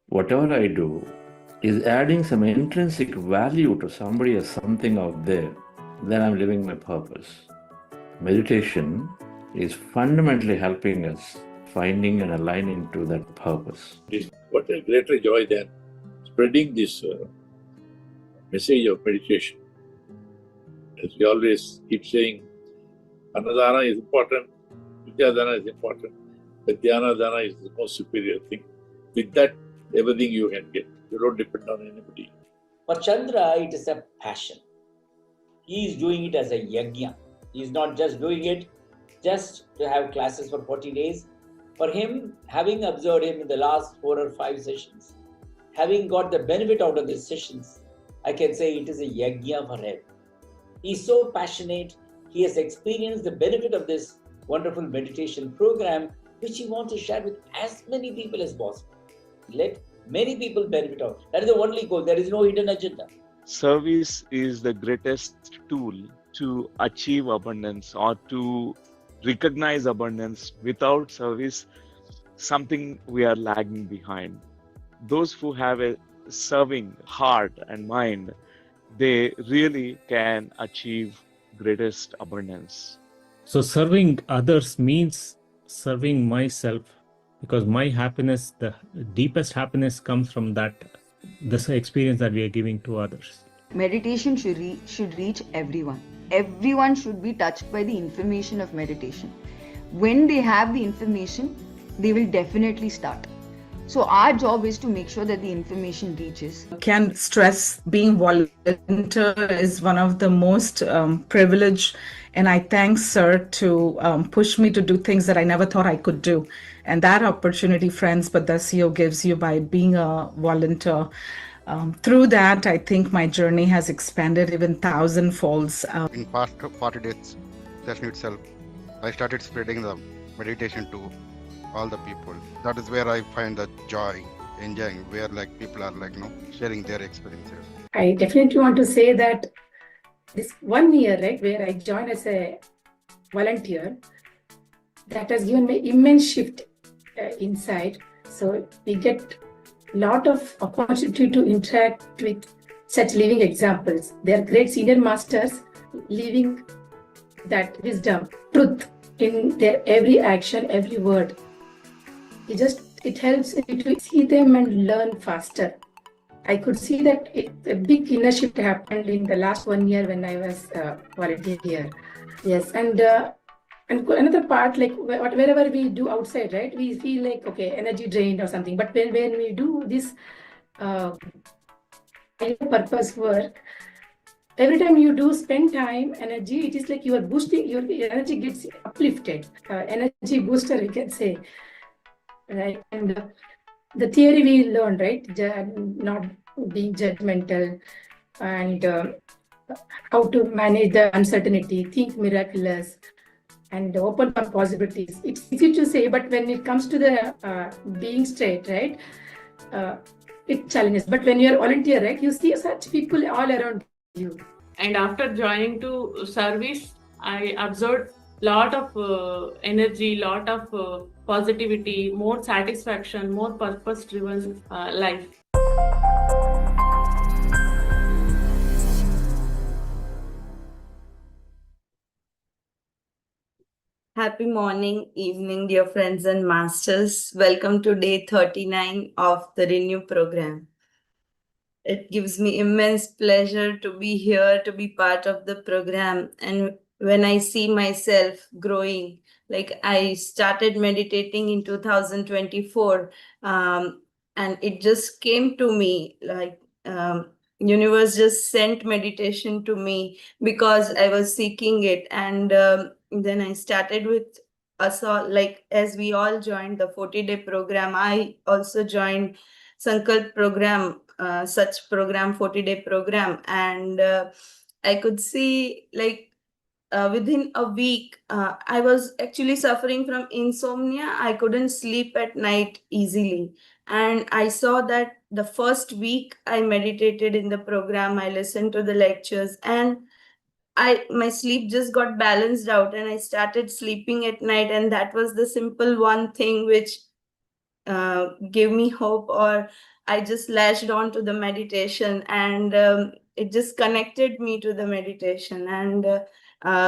whatever I do is adding some intrinsic value to somebody or something out there, then I'm living my purpose. Meditation is fundamentally helping us finding and aligning to that purpose. What a greater joy than spreading this message of meditation. As we always keep saying, Annadana is important, Vidyadana is important, but Dhyana Dana is the most superior thing. With that, everything you can get. You don't depend on anybody. For Chandra, it is a passion. He is doing it as a yajna. He is not just doing it just to have classes for 40 days. For him, having observed him in the last 4 or 5 sessions, having got the benefit out of these sessions, I can say it is a yajna for him. He is so passionate. He has experienced the benefit of this wonderful meditation program, which he wants to share with as many people as possible. Let many people benefit out. That is the only goal. There is no hidden agenda. Service is the greatest tool to achieve abundance or to recognize abundance. Without service, something we are lagging behind. Those who have a serving heart and mind, they really can achieve greatest abundance. So serving others means serving myself, because my happiness, the deepest happiness, comes from this experience that we are giving to others. Meditation should reach everyone. Everyone should be touched by the information of meditation. When they have the information, they will definitely start. So our job is to make sure that the information reaches. Can stress being volunteer is one of the most privileged, and I thank Sir to push me to do things that I never thought I could do. And that opportunity, friends, BuddhaCEO gives you by being a volunteer. Through that, I think my journey has expanded even 1,000 folds. In past 40 days session itself, I started spreading the meditation to all the people. That is where I find the joy, enjoying, where like people are sharing their experiences. I definitely want to say that this 1 year, right, where I joined as a volunteer, that has given me immense shift inside. So we get a lot of opportunity to interact with such living examples. They are great senior masters living that wisdom, truth in their every action, every word. It helps me to see them and learn faster. I could see that a big inner shift happened in the last 1 year when I was volunteer here. Yes, and another part, like wherever we do outside, right, we feel like, okay, energy drained or something. But when we do this purpose work, every time you do spend time, energy, it is like you are boosting, your energy gets uplifted. Energy booster, we can say. Right, and the theory we learned, right, not being judgmental, and how to manage the uncertainty, think miraculous, and open up possibilities. It's easy to say, but when it comes to the being straight, right, it challenges. But when you're a volunteer, right, you see such people all around you. And after joining to service, I observed lot of energy, lot of positivity, more satisfaction, more purpose-driven life. Happy morning, evening, dear friends and masters. Welcome to day 39 of the Renew program. It gives me immense pleasure to be here, to be part of the program. And when I see myself growing, like I started meditating in 2024, and it just came to me like universe just sent meditation to me because I was seeking it. And then I started with us all, like as we all joined the 40-day program, I also joined Sankalp program, such program, 40-day program. And I could see like within a week, I was actually suffering from insomnia. I couldn't sleep at night easily. And I saw that the first week I meditated in the program, I listened to the lectures, and my sleep just got balanced out, and I started sleeping at night. And that was the simple one thing which gave me hope, or I just latched on to the meditation, and it just connected me to the meditation. And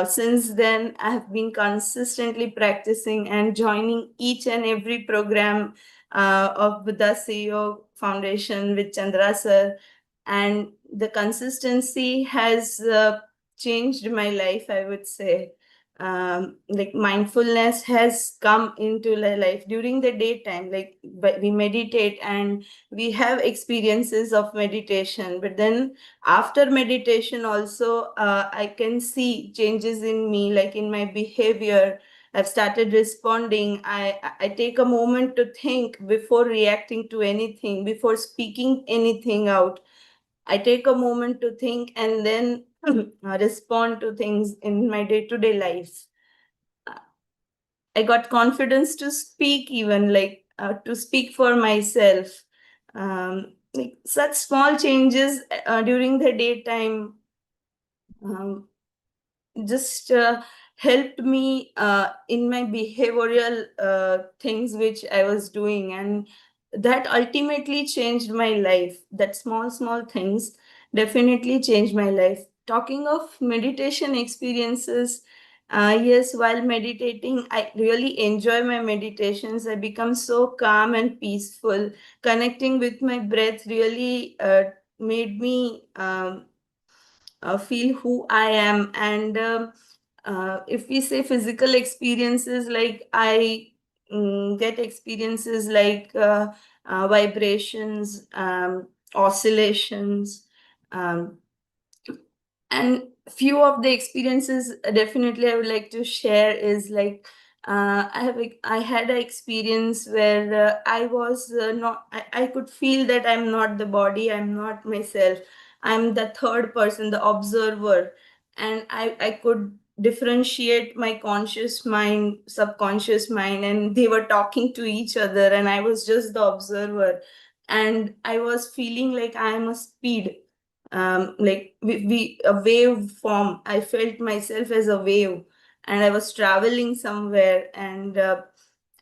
since then, I have been consistently practicing and joining each and every program of BuddhaCEO Foundation with Chandra sir. And the consistency has changed my life, I would say. Like mindfulness has come into my life during the daytime. Like, but we meditate and we have experiences of meditation, but then after meditation also, I can see changes in me, like in my behavior. I've started responding. I take a moment to think before reacting to anything, before speaking anything out. I take a moment to think and then respond to things in my day-to-day life. I got confidence to speak, even like to speak for myself. Like such small changes during the daytime just helped me in my behavioral things which I was doing, and that ultimately changed my life. That small things definitely changed my life. Talking of meditation experiences, yes, while meditating, I really enjoy my meditations. I become so calm and peaceful. Connecting with my breath really made me feel who I am. And if we say physical experiences, like I get experiences like vibrations, oscillations, um, and few of the experiences definitely I would like to share is like I had an experience where I was not I could feel that I'm not the body, I'm not myself, I'm the third person, the observer. And I could differentiate my conscious mind, subconscious mind, and they were talking to each other, and I was just the observer. And I was feeling like I am a speed, like a wave form. I felt myself as a wave, and I was traveling somewhere, and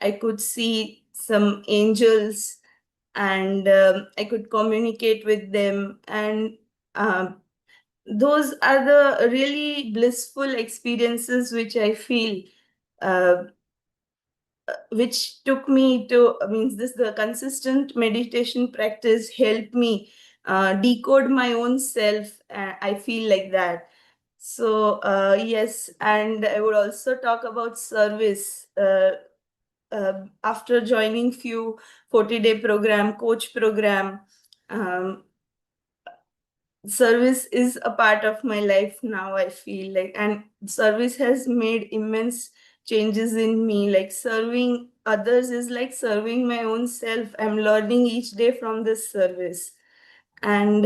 I could see some angels, and I could communicate with them. And those are the really blissful experiences which I feel, uh, which took me to, means this, the consistent meditation practice helped me decode my own self. I feel like that. So yes, and I would also talk about service. After joining few 40-day program, coach program, um, service is a part of my life now, I feel like. And service has made immense changes in me. Like serving others is like serving my own self. I'm learning each day from this service. And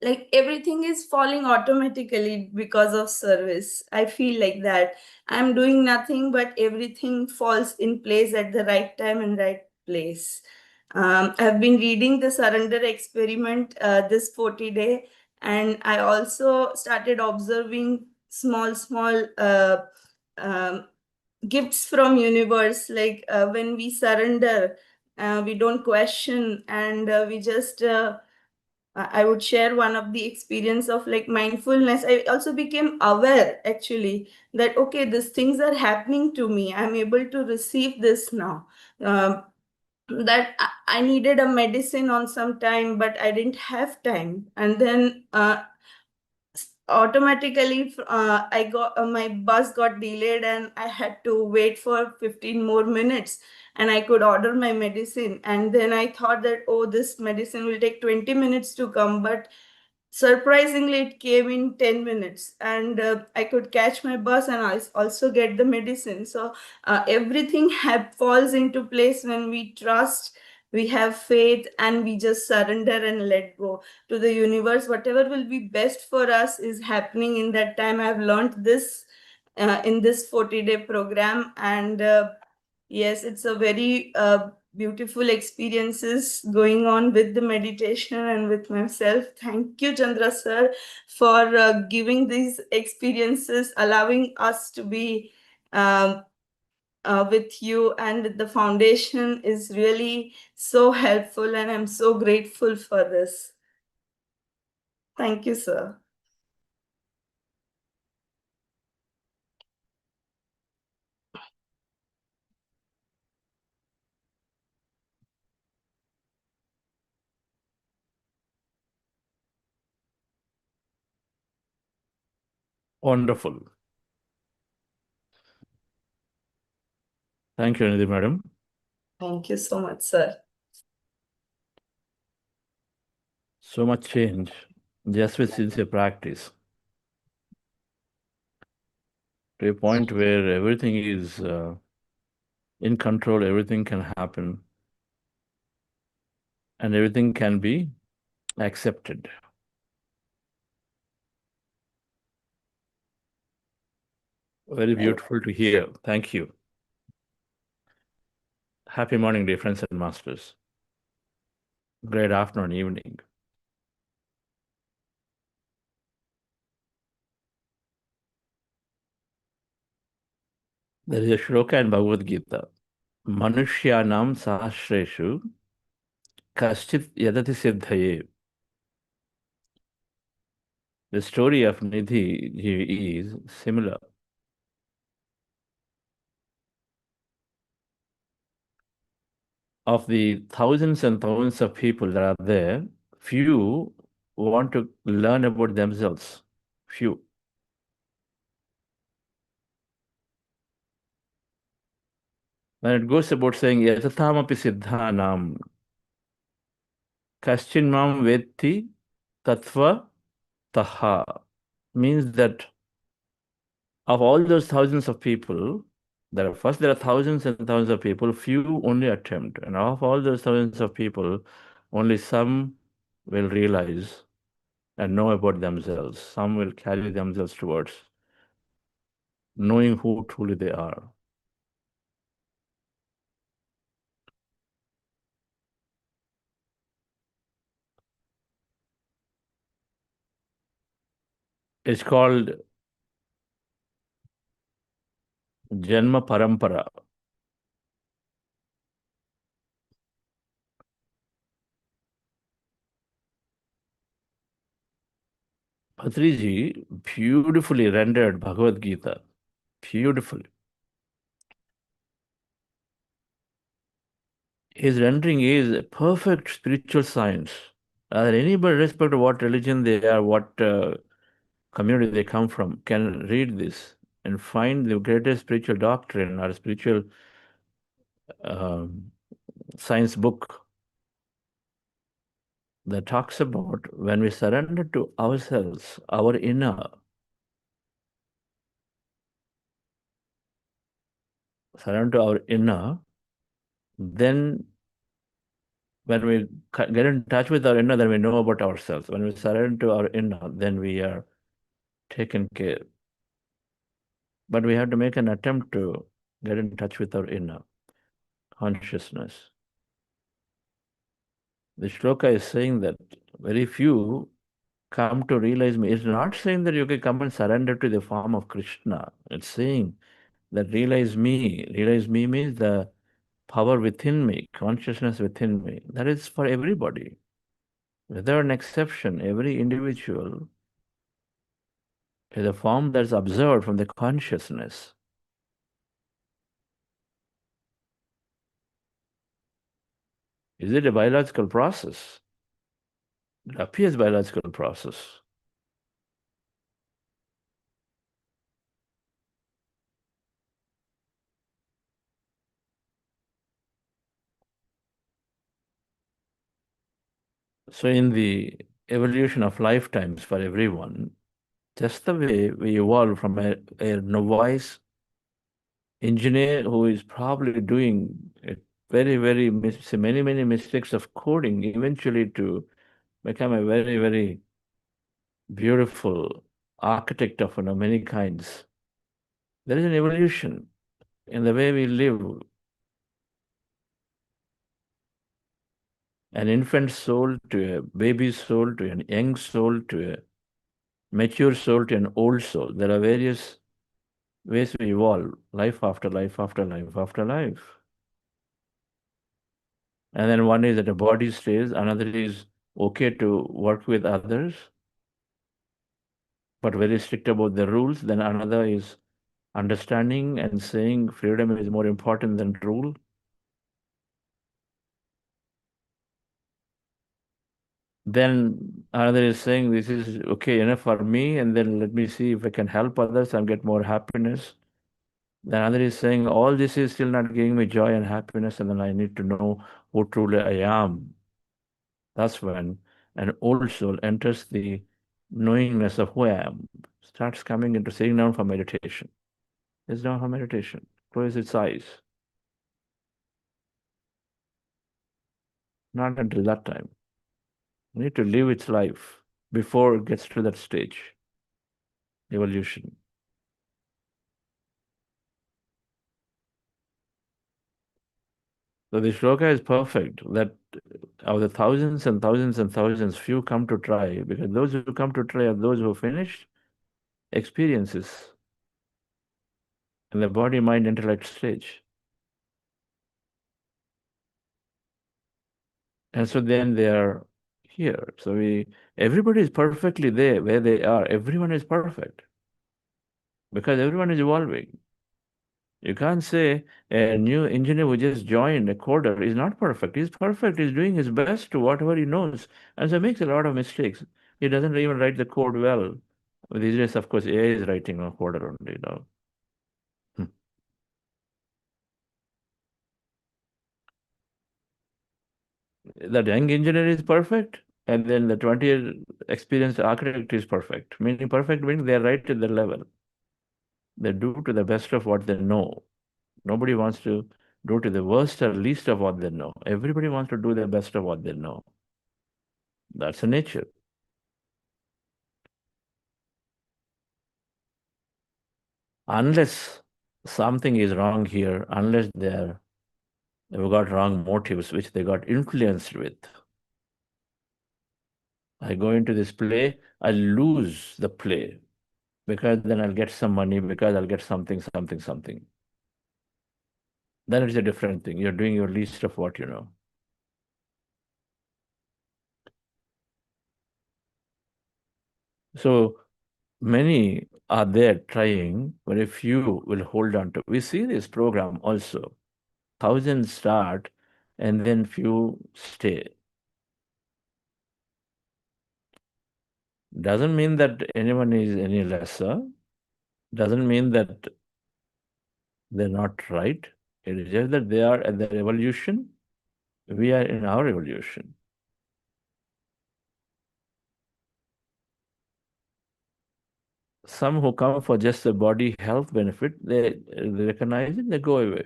like everything is falling automatically because of service. I feel like that I'm doing nothing, but everything falls in place at the right time and right place. I've been reading the surrender experiment this 40-day, and I also started observing small gifts from universe. Like when we surrender, we don't question, and we just I would share one of the experience of like mindfulness. I also became aware actually that, okay, these things are happening to me. I'm able to receive this now. That I needed a medicine on some time, but I didn't have time. And then automatically I got my bus got delayed, and I had to wait for 15 more minutes, and I could order my medicine. And then I thought that, oh, this medicine will take 20 minutes to come, but surprisingly it came in 10 minutes, and I could catch my bus and I also get the medicine. So everything falls into place when we trust, we have faith, and we just surrender and let go to the universe. Whatever will be best for us is happening in that time. I've learned this in this 40-day program. And yes, it's a very beautiful experiences going on with the meditation and with myself. Thank you, Chandra sir, for giving these experiences, allowing us to be with you and with the foundation is really so helpful, and I'm so grateful for this. Thank you, sir. Wonderful. Thank you, Nidhi madam. Thank you so much, sir. So much change just with sincere practice. To a point where everything is in control, everything can happen, and everything can be accepted. Very beautiful to hear. Thank you. Happy morning, dear friends and masters. Great afternoon, evening. There is a shloka in Bhagavad Gita. Manushyanam sahasreshu kaschit yadati siddhaye. The story of Nidhi ji is similar. Of the thousands and thousands of people that are there, few want to learn about themselves. Few. When it goes about saying yatatamapi siddhanam kaschin mam vetti tattva taha, means that of all those thousands of people, there are thousands and thousands of people, few only attempt. And of all those thousands of people, only some will realize and know about themselves. Some will carry themselves towards knowing who truly they are. It's called Janma Parampara. Patriji beautifully rendered Bhagavad Gita. Beautifully. His rendering is a perfect spiritual science. Anybody, irrespective of what religion they are, what community they come from, can read this and find the greatest spiritual doctrine or spiritual science book that talks about when we surrender to ourselves, our inner, then when we get in touch with our inner, then we know about ourselves. When we surrender to our inner, then we are taken care. But we have to make an attempt to get in touch with our inner consciousness. The shloka is saying that very few come to realize me. It's not saying that you can come and surrender to the form of Krishna. It's saying that realize me. Realize me means the power within me, consciousness within me. That is for everybody. Without an exception, every individual is a form that's observed from the consciousness. Is it a biological process? It appears biological process. So in the evolution of lifetimes for everyone, just the way we evolve from a novice engineer who is probably doing a many mistakes of coding, eventually to become a very beautiful architect of many kinds. There is an evolution in the way we live. An infant soul to a baby soul to an young soul to a mature soul to an old soul. There are various ways we evolve, life after life after life after life. And then one is at a body stage, another is okay to work with others, but very strict about the rules. Then another is understanding and saying freedom is more important than rule. Then another is saying this is okay enough for me, and then let me see if I can help others and get more happiness. Then another is saying all this is still not giving me joy and happiness, and then I need to know who truly I am. That's when an old soul enters the knowingness of who I am, starts coming into sitting down for meditation. It's down for meditation. Close its eyes. Not until that time. You need to live its life before it gets to that stage. Evolution. So the shloka is perfect, that of the thousands and thousands and thousands, few come to try, because those who come to try are those who finished experiences in the body, mind, intellect stage. And so then they are here. So everybody is perfectly there where they are. Everyone is perfect because everyone is evolving. You can't say a new engineer who just joined, a coder, is not perfect. He's perfect. He's doing his best to whatever he knows. And so makes a lot of mistakes. He doesn't even write the code well. These days, of course, AI is writing a coder only now. That young engineer is perfect, and then the 20-year experienced architect is perfect. Meaning perfect means they are right at the level. They do to the best of what they know. Nobody wants to do to the worst or least of what they know. Everybody wants to do the best of what they know. That's a nature. Unless something is wrong here, unless they've got wrong motives, which they got influenced with. I go into this play, I lose the play because then I'll get some money, because I'll get something, something, something. Then it's a different thing. You're doing your least of what you know. So many are there trying, very few will hold on to. We see this program also. Thousands start and then few stay. Doesn't mean that anyone is any lesser. Doesn't mean that they're not right. It is just that they are at their evolution. We are in our evolution. Some who come for just the body health benefit, they recognize it, they go away.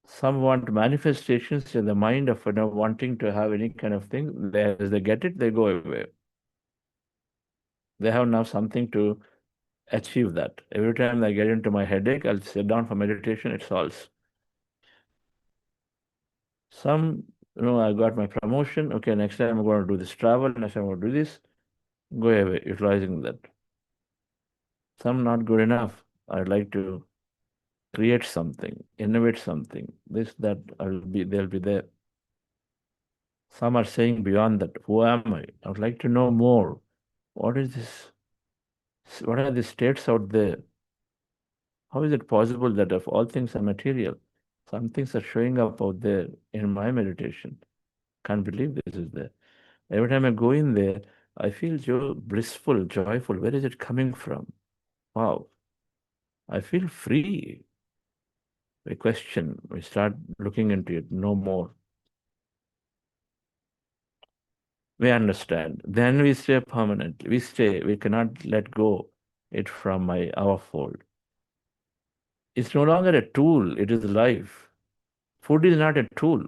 Some want manifestations in the mind of wanting to have any kind of thing. As they get it, they go away. They have now something to achieve that. Every time I get into my headache, I'll sit down for meditation, it solves. Some, I got my promotion. Okay, next time I'm going to do this travel. Next time I'm going to do this. Go away, utilizing that. Some not good enough. I'd like to create something, innovate something. This, that, they'll be there. Some are saying beyond that, who am I? I would like to know more. What is this? What are the states out there? How is it possible that if all things are material, some things are showing up out there in my meditation? Can't believe this is there. Every time I go in there, I feel blissful, joyful. Where is it coming from? Wow. I feel free. We question, we start looking into it, no more. We understand. Then we stay permanently. We stay. We cannot let go it from our fold. It's no longer a tool. It is life. Food is not a tool.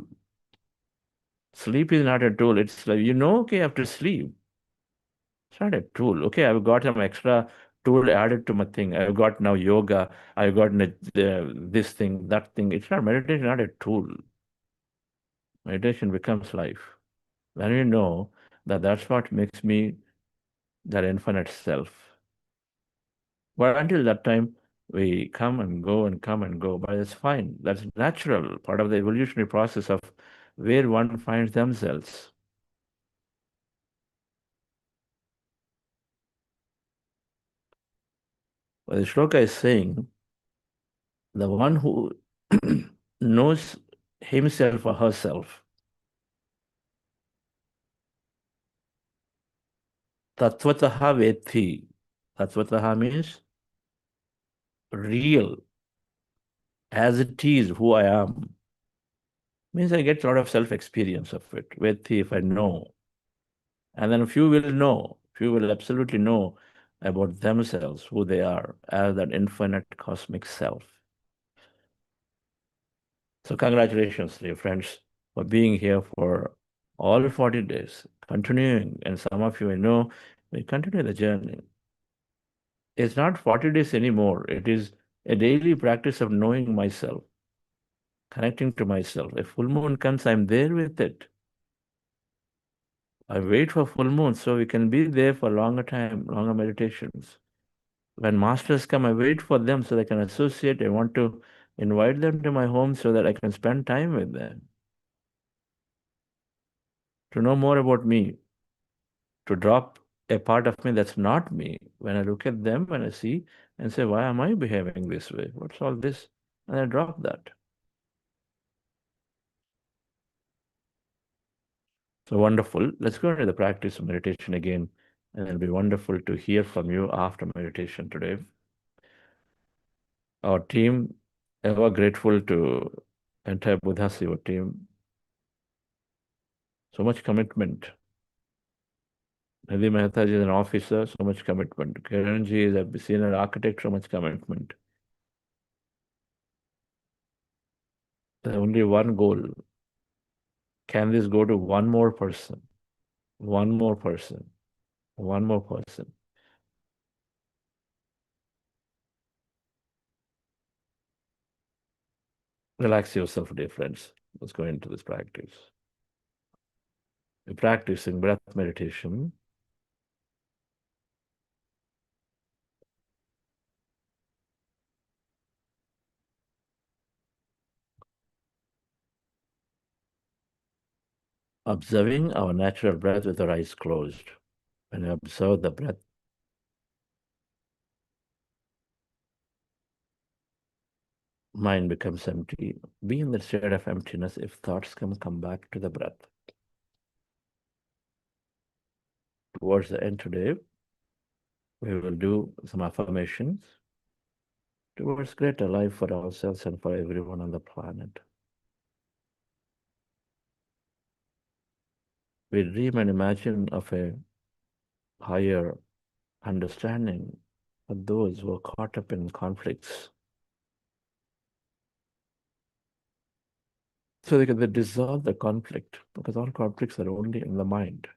Sleep is not a tool. It's like, okay, I have to sleep. It's not a tool. Okay, I've got some extra tool added to my thing. I've got now yoga. I've got this thing, that thing. It's not meditation, not a tool. Meditation becomes life. When you know that that's what makes me that infinite self. But until that time, we come and go and come and go, but it's fine. That's natural, part of the evolutionary process of where one finds themselves. Well, the shloka is saying, the one who knows himself or herself, tatvataha vethi. Tatvataha means real, as it is, who I am. Means I get a lot of self-experience of it. Vethi, if I know. And then few will know, few will absolutely know about themselves, who they are, as that infinite cosmic self. So congratulations, dear friends, for being here for all 40 days, continuing. And some of you I know, we continue the journey. It's not 40 days anymore. It is a daily practice of knowing myself, connecting to myself. If full moon comes, I'm there with it. I wait for full moon so we can be there for longer time, longer meditations. When masters come, I wait for them so they can associate. I want to invite them to my home so that I can spend time with them. To know more about me, to drop a part of me that's not me. When I look at them, when I see and say, why am I behaving this way? What's all this? And I drop that. So wonderful. Let's go into the practice of meditation again. And it'll be wonderful to hear from you after meditation today. Our team, ever grateful to entire BuddhaCEO team. So much commitment. Nadi Mehta is an officer, so much commitment. Kiranji is a senior architect, so much commitment. There's only one goal. Can this go to one more person? One more person. One more person. Relax yourself, dear friends. Let's go into this practice. We're practicing breath meditation. Observing our natural breath with our eyes closed. When you observe the breath, mind becomes empty. Be in the state of emptiness. If thoughts come back to the breath. Towards the end today, we will do some affirmations towards greater life for ourselves and for everyone on the planet. We dream and imagine of a higher understanding for those who are caught up in conflicts. So they can dissolve the conflict, because all conflicts are only in the mind.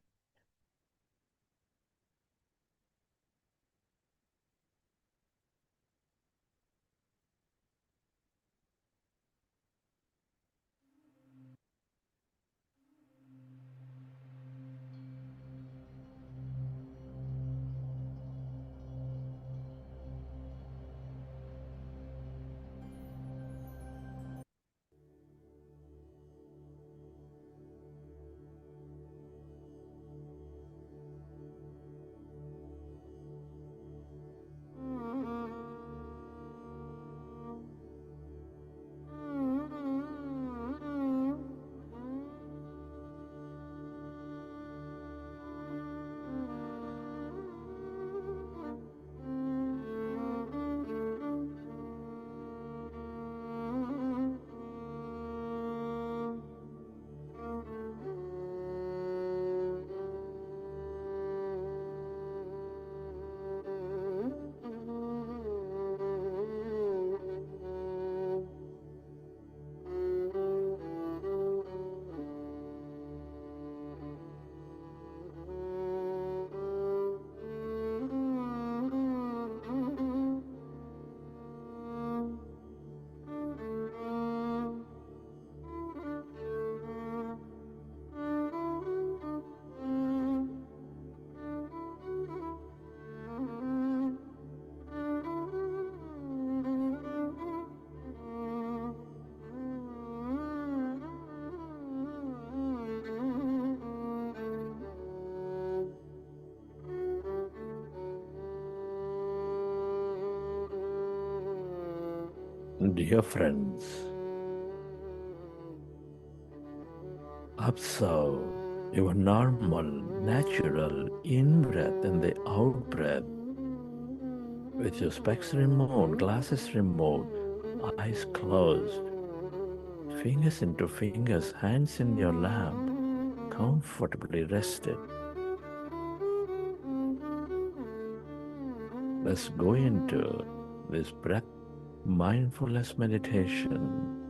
Dear friends, observe your normal, natural in-breath and the out-breath with your specs removed, glasses removed, eyes closed, fingers into fingers, hands in your lap, comfortably rested. Let's go into this breath mindfulness meditation.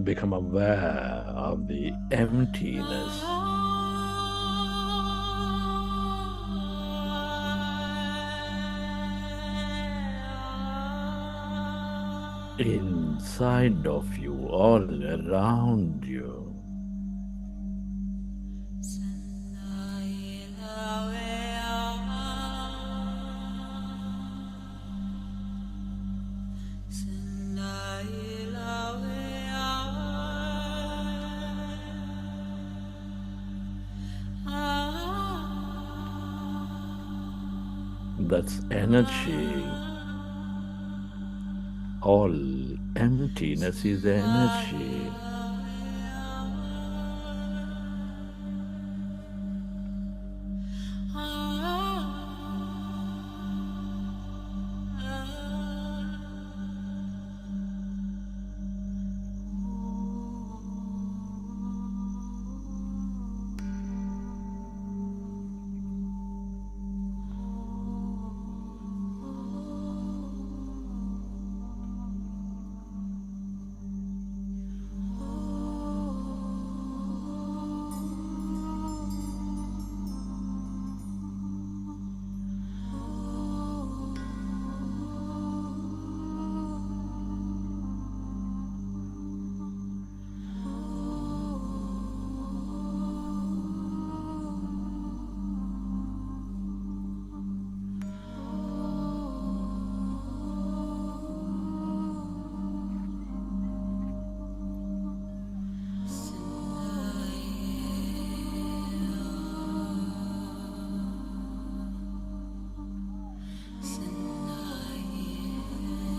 Become aware of the emptiness. Inside of you, all around you. That's energy. All emptiness is energy.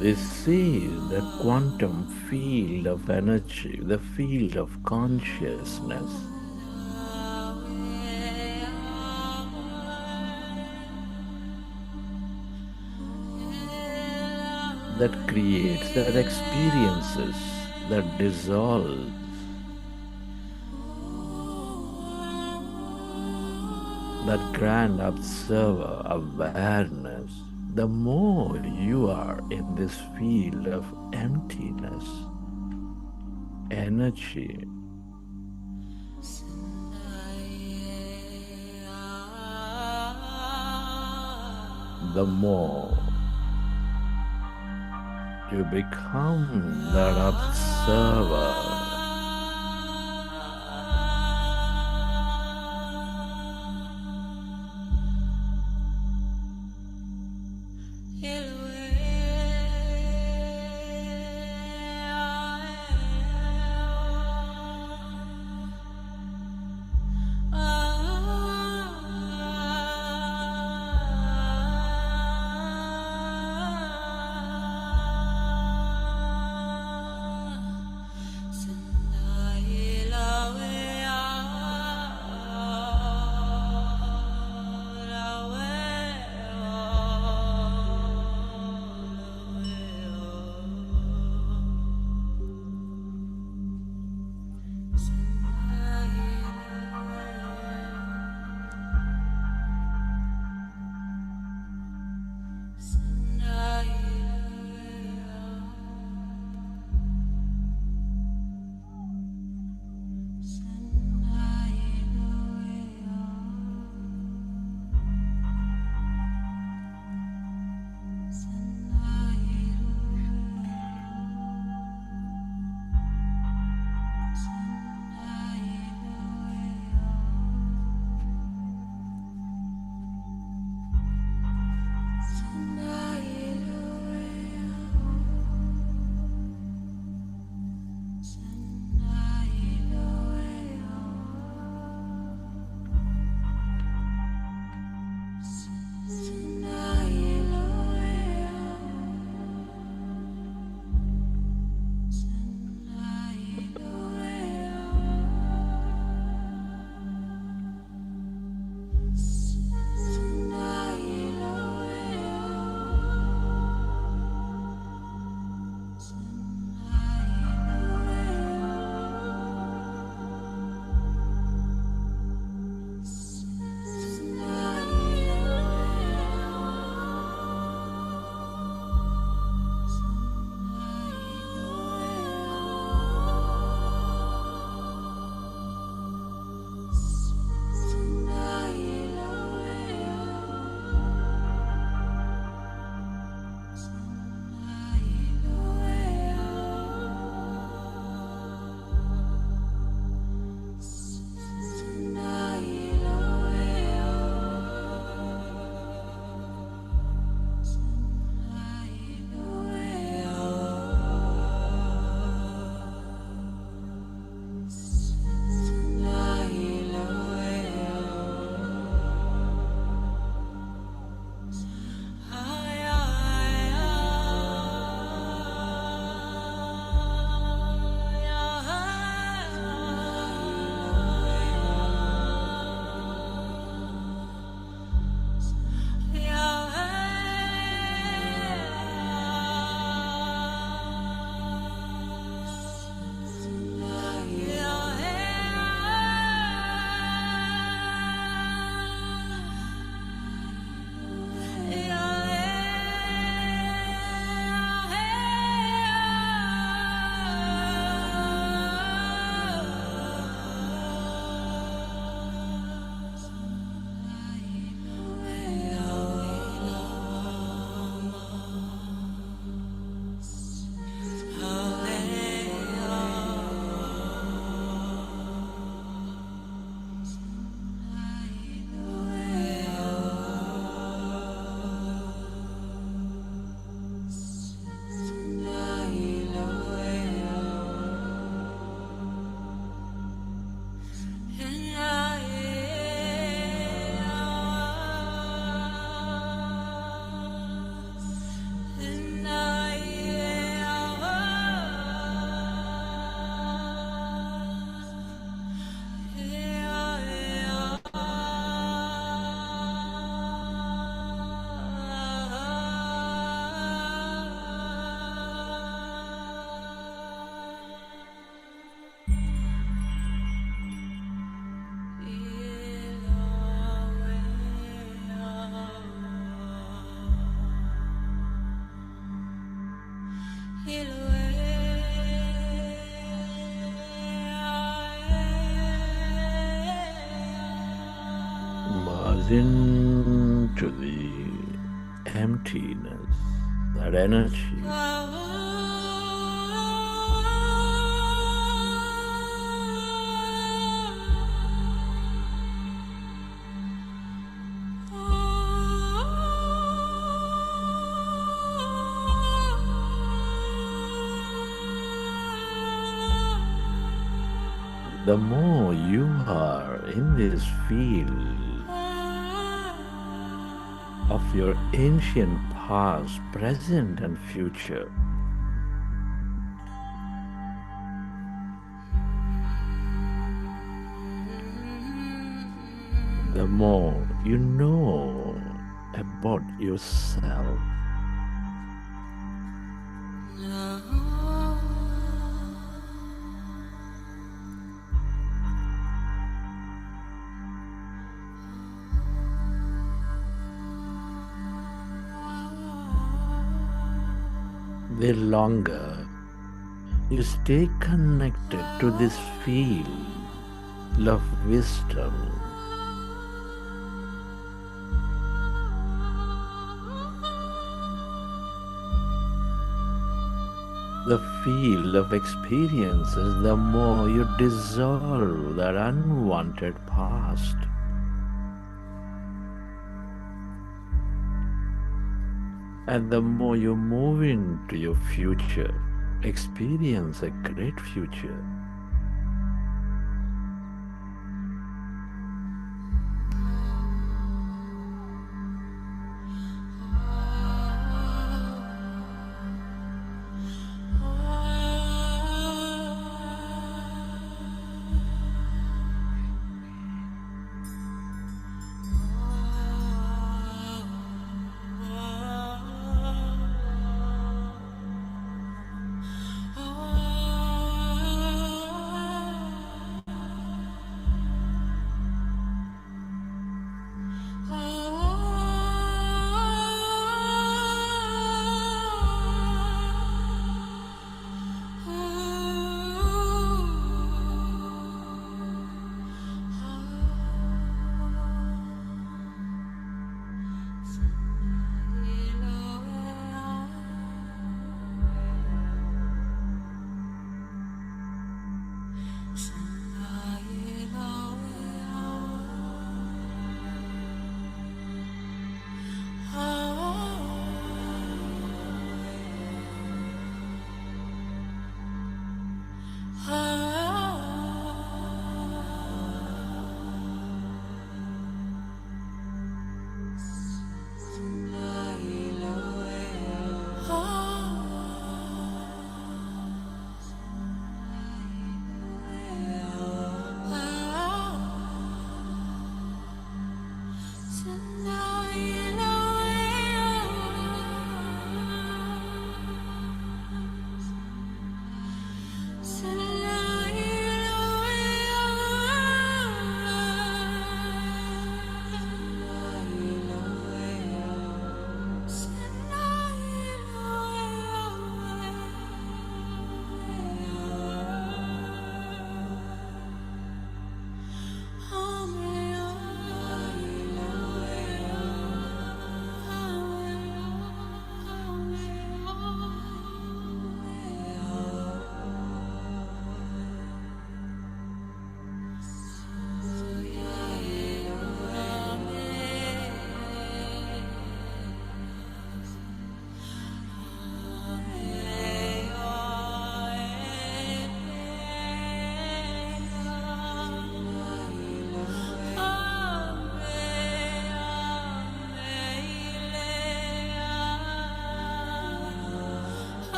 This is the quantum field of energy, the field of consciousness. That creates, that experiences, that dissolves. That grand observer awareness. The more you are in this field of emptiness, energy, the more you become that observer. pause into the emptiness, that energy. The more you are in this field of your ancient past, present, and future, the more you know about yourself. The longer you stay connected to this field of wisdom, the field of experiences, the more you dissolve that unwanted past. And the more you move into your future, experience a great future.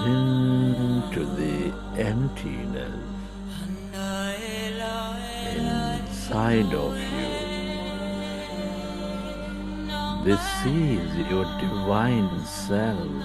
into the emptiness inside of you. This is your divine self.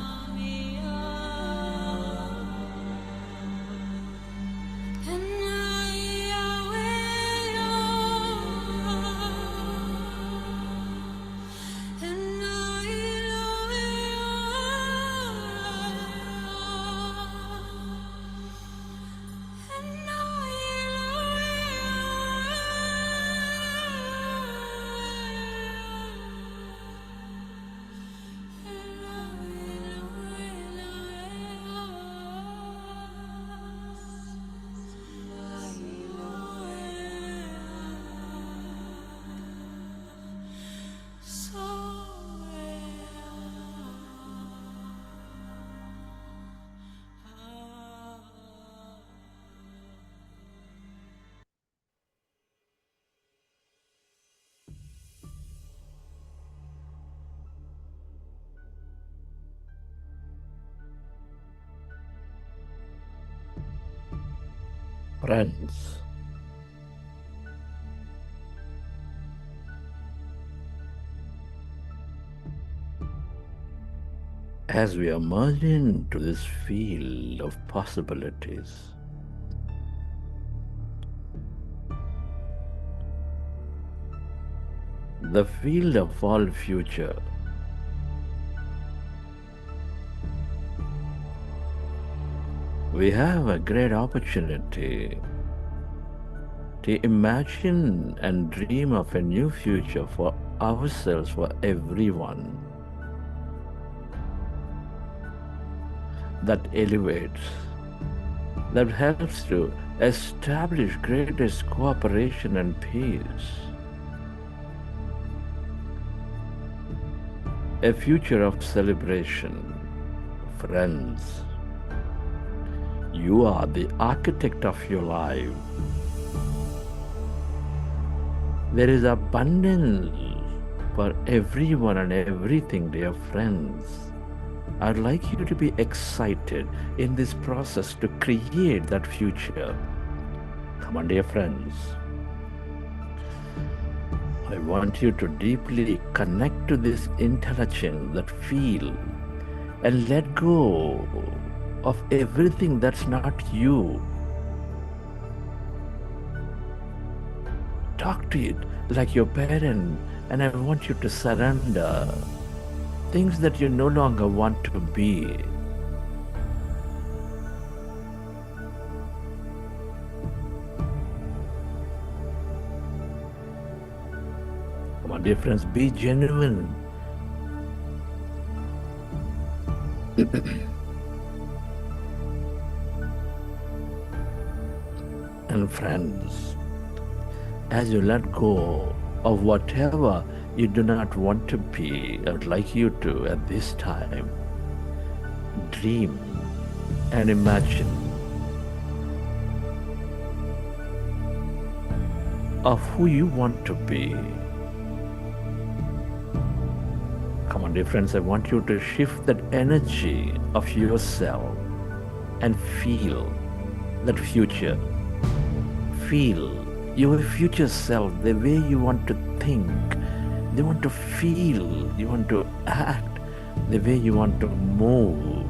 Friends, as we emerge into this field of possibilities, the field of all future, we have a great opportunity to imagine and dream of a new future for ourselves, for everyone, that elevates, that helps to establish greatest cooperation and peace. A future of celebration. Friends, you are the architect of your life. There is abundance for everyone and everything, dear friends. I'd like you to be excited in this process to create that future. Come on, dear friends. I want you to deeply connect to this intelligence, that feel, and let go of everything that's not you. Talk to it like your parent, and I want you to surrender things that you no longer want to be. Come on, dear friends, be genuine. And friends, as you let go of whatever you do not want to be, I would like you to, at this time, dream and imagine of who you want to be. Come on, dear friends, I want you to shift that energy of yourself and feel that future. Feel your future self, the way you want to think, you want to feel, you want to act, the way you want to move.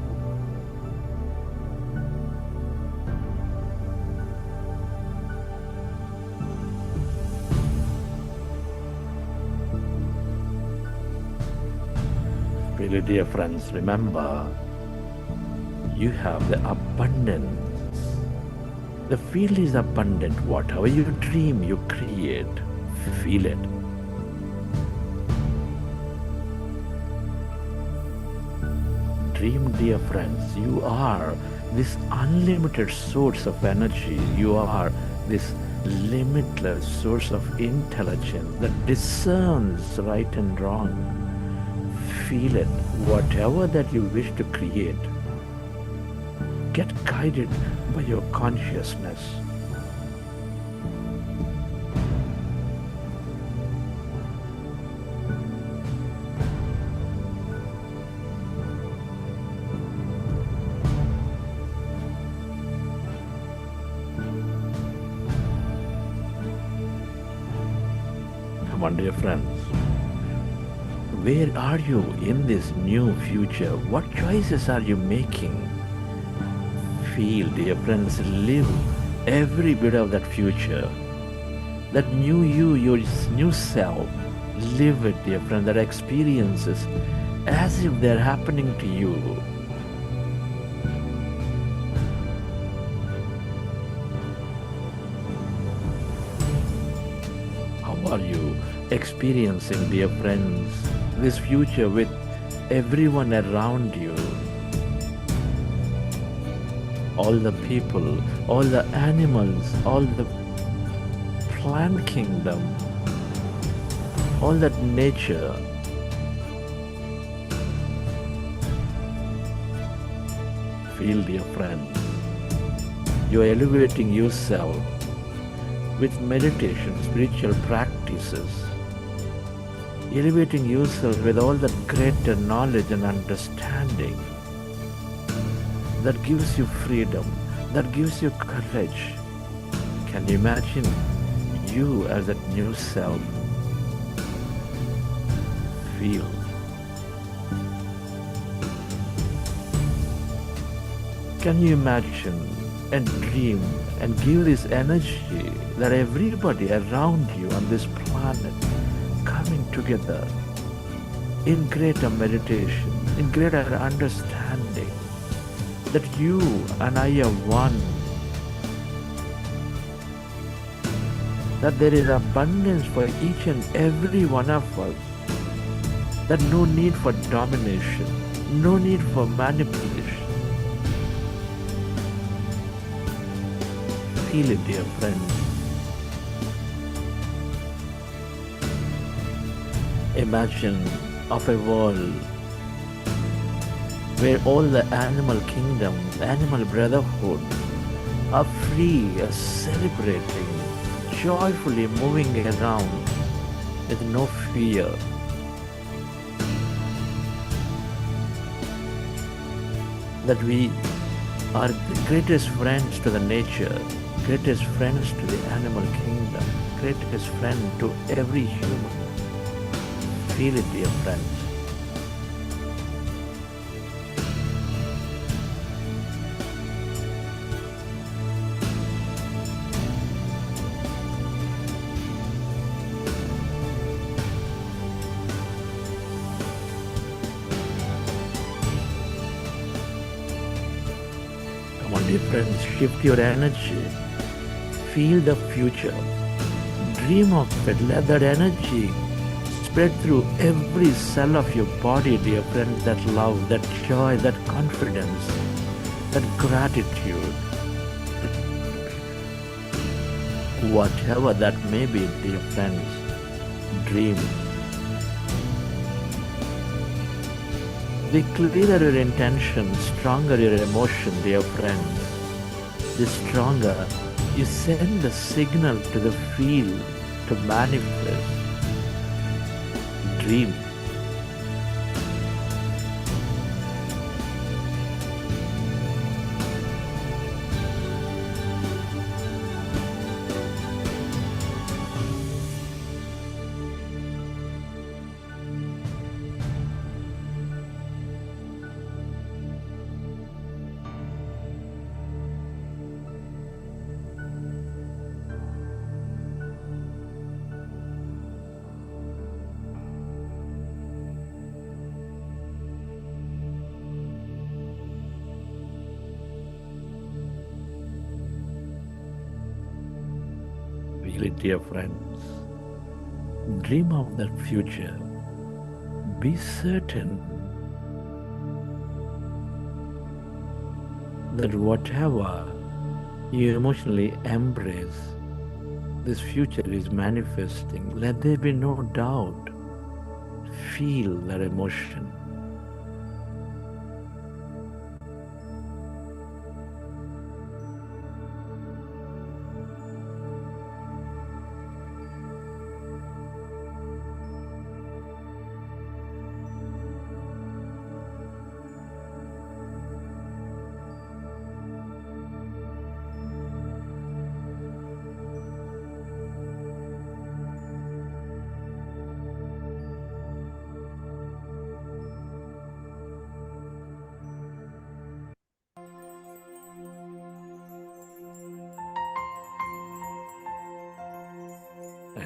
Really, dear friends, remember, you have the abundance. The field is abundant. Whatever you dream, you create. Feel it. Dream, dear friends. You are this unlimited source of energy. You are this limitless source of intelligence that discerns right and wrong. Feel it. Whatever that you wish to create, get guided by your consciousness. Come on, dear friends. Where are you in this new future? What choices are you making? Feel, dear friends, live every bit of that future. That new you, your new self, live it, dear friend, that experiences as if they're happening to you. How are you experiencing, dear friends, this future with everyone around you? All the people, all the animals, all the plant kingdom, all that nature. Feel, dear friends, you are elevating yourself with meditation, spiritual practices, elevating yourself with all that greater knowledge and understanding that gives you freedom, that gives you courage. Can you imagine you as that new self? Feel. Can you imagine and dream and give this energy that everybody around you on this planet coming together in greater meditation, in greater understanding, that you and I are one, that there is abundance for each and every one of us, that no need for domination, no need for manipulation. Feel it, dear friends. Imagine of a world where all the animal kingdom, animal brotherhood are free, are celebrating, joyfully moving around with no fear. That we are the greatest friends to the nature, greatest friends to the animal kingdom, greatest friend to every human. Feel it, dear friends. Come on, dear friends, shift your energy. Feel the future. Dream of it. Let that energy spread through every cell of your body, dear friends. That love, that joy, that confidence, that gratitude. Whatever that may be, dear friends, dream. The clearer your intention, stronger your emotion, dear friends. The stronger you send the signal to the field to manifest. Dream. Really, dear friends, dream of that future. Be certain that whatever you emotionally embrace, this future is manifesting. Let there be no doubt. Feel that emotion.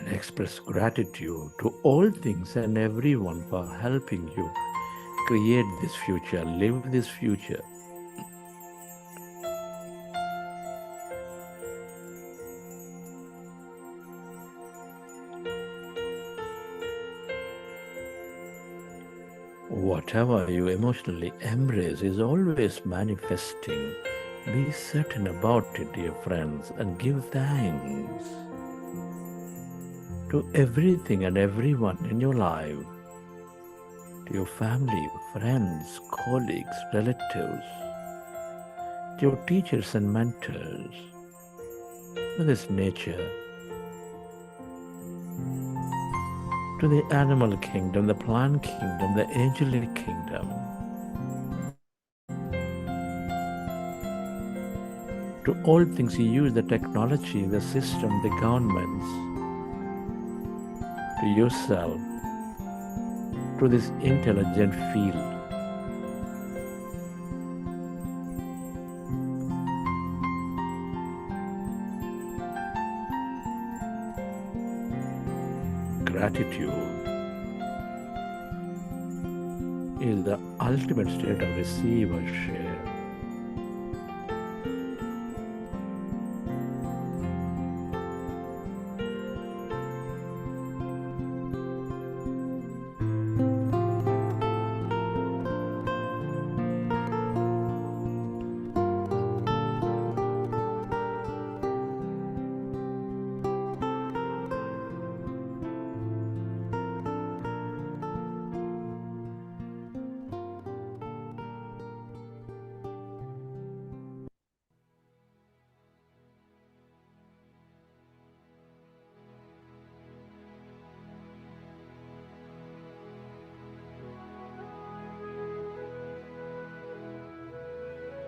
and express gratitude to all things and everyone for helping you create this future, live this future. Whatever you emotionally embrace is always manifesting. Be certain about it, dear friends, and give thanks to everything and everyone in your life, to your family, friends, colleagues, relatives, to your teachers and mentors, to this nature, to the animal kingdom, the plant kingdom, the angelic kingdom, to all things you use, the technology, the system, the governments, to yourself, to this intelligent field. Gratitude is the ultimate state of receivership.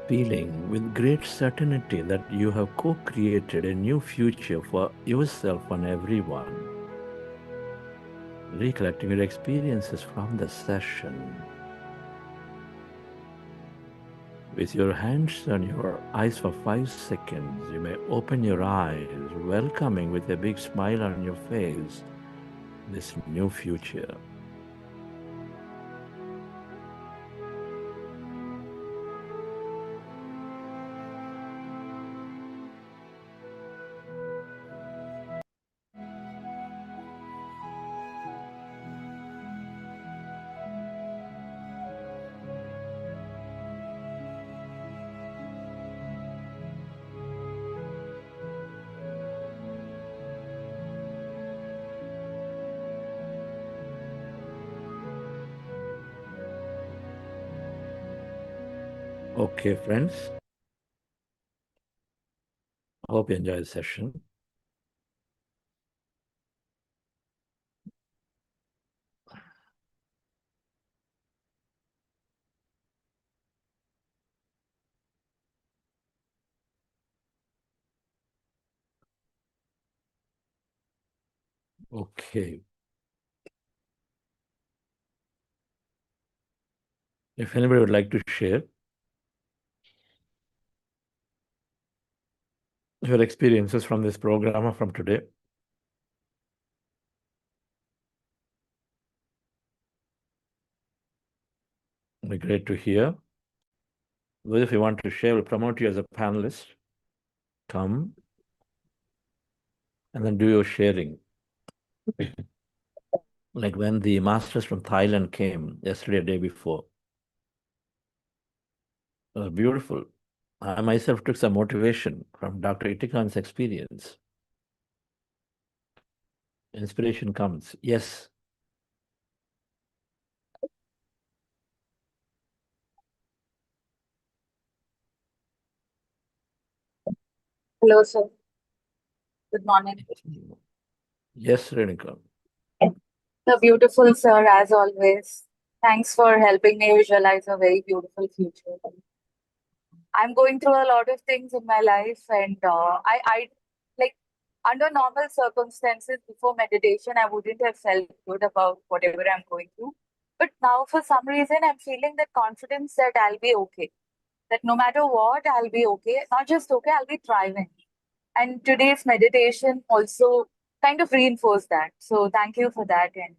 Feeling with great certainty that you have co-created a new future for yourself and everyone. Recollecting your experiences from the session. With your hands on your eyes for 5 seconds, you may open your eyes, welcoming with a big smile on your face this new future. Okay, friends. I hope you enjoyed the session. Okay. If anybody would like to share your experiences from this program or from today, it'll be great to hear. Those if you want to share, we'll promote you as a panelist. Come and then do your sharing. Like when the masters from Thailand came yesterday, day before. It was beautiful. I myself took some motivation from Dr. Itikan's experience. Inspiration comes. Yes. Hello, sir. Good morning. Yes, Renika. The beautiful, sir, as always. Thanks for helping me visualize a very beautiful future. I'm going through a lot of things in my life, and I like under normal circumstances before meditation, I wouldn't have felt good about whatever I'm going through. But now, for some reason, I'm feeling that confidence that I'll be okay. That no matter what, I'll be okay. Not just okay, I'll be thriving. And today's meditation also kind of reinforce that. So thank you for that. And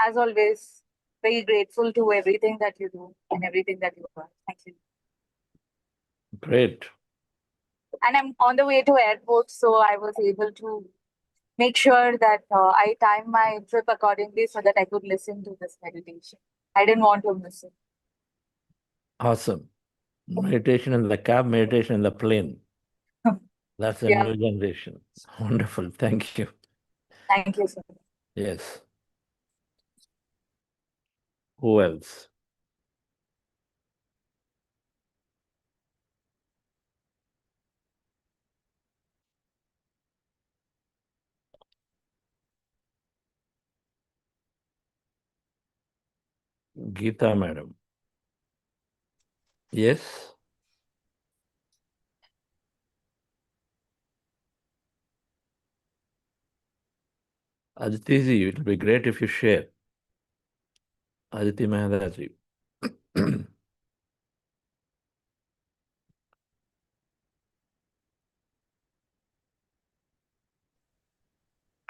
as always, very grateful to everything that you do and everything that you are. Thank you. Great. And I'm on the way to airport, so I was able to make sure that I timed my trip accordingly so that I could listen to this meditation. I didn't want to miss it. Awesome. Meditation in the cab, meditation in the plane. That's a Yeah. new generation. Wonderful. Thank you. Thank you, sir. Yes. Who else? Geeta, madam. Yes. Aditi, it will be great if you share. Aditi Mahadaji.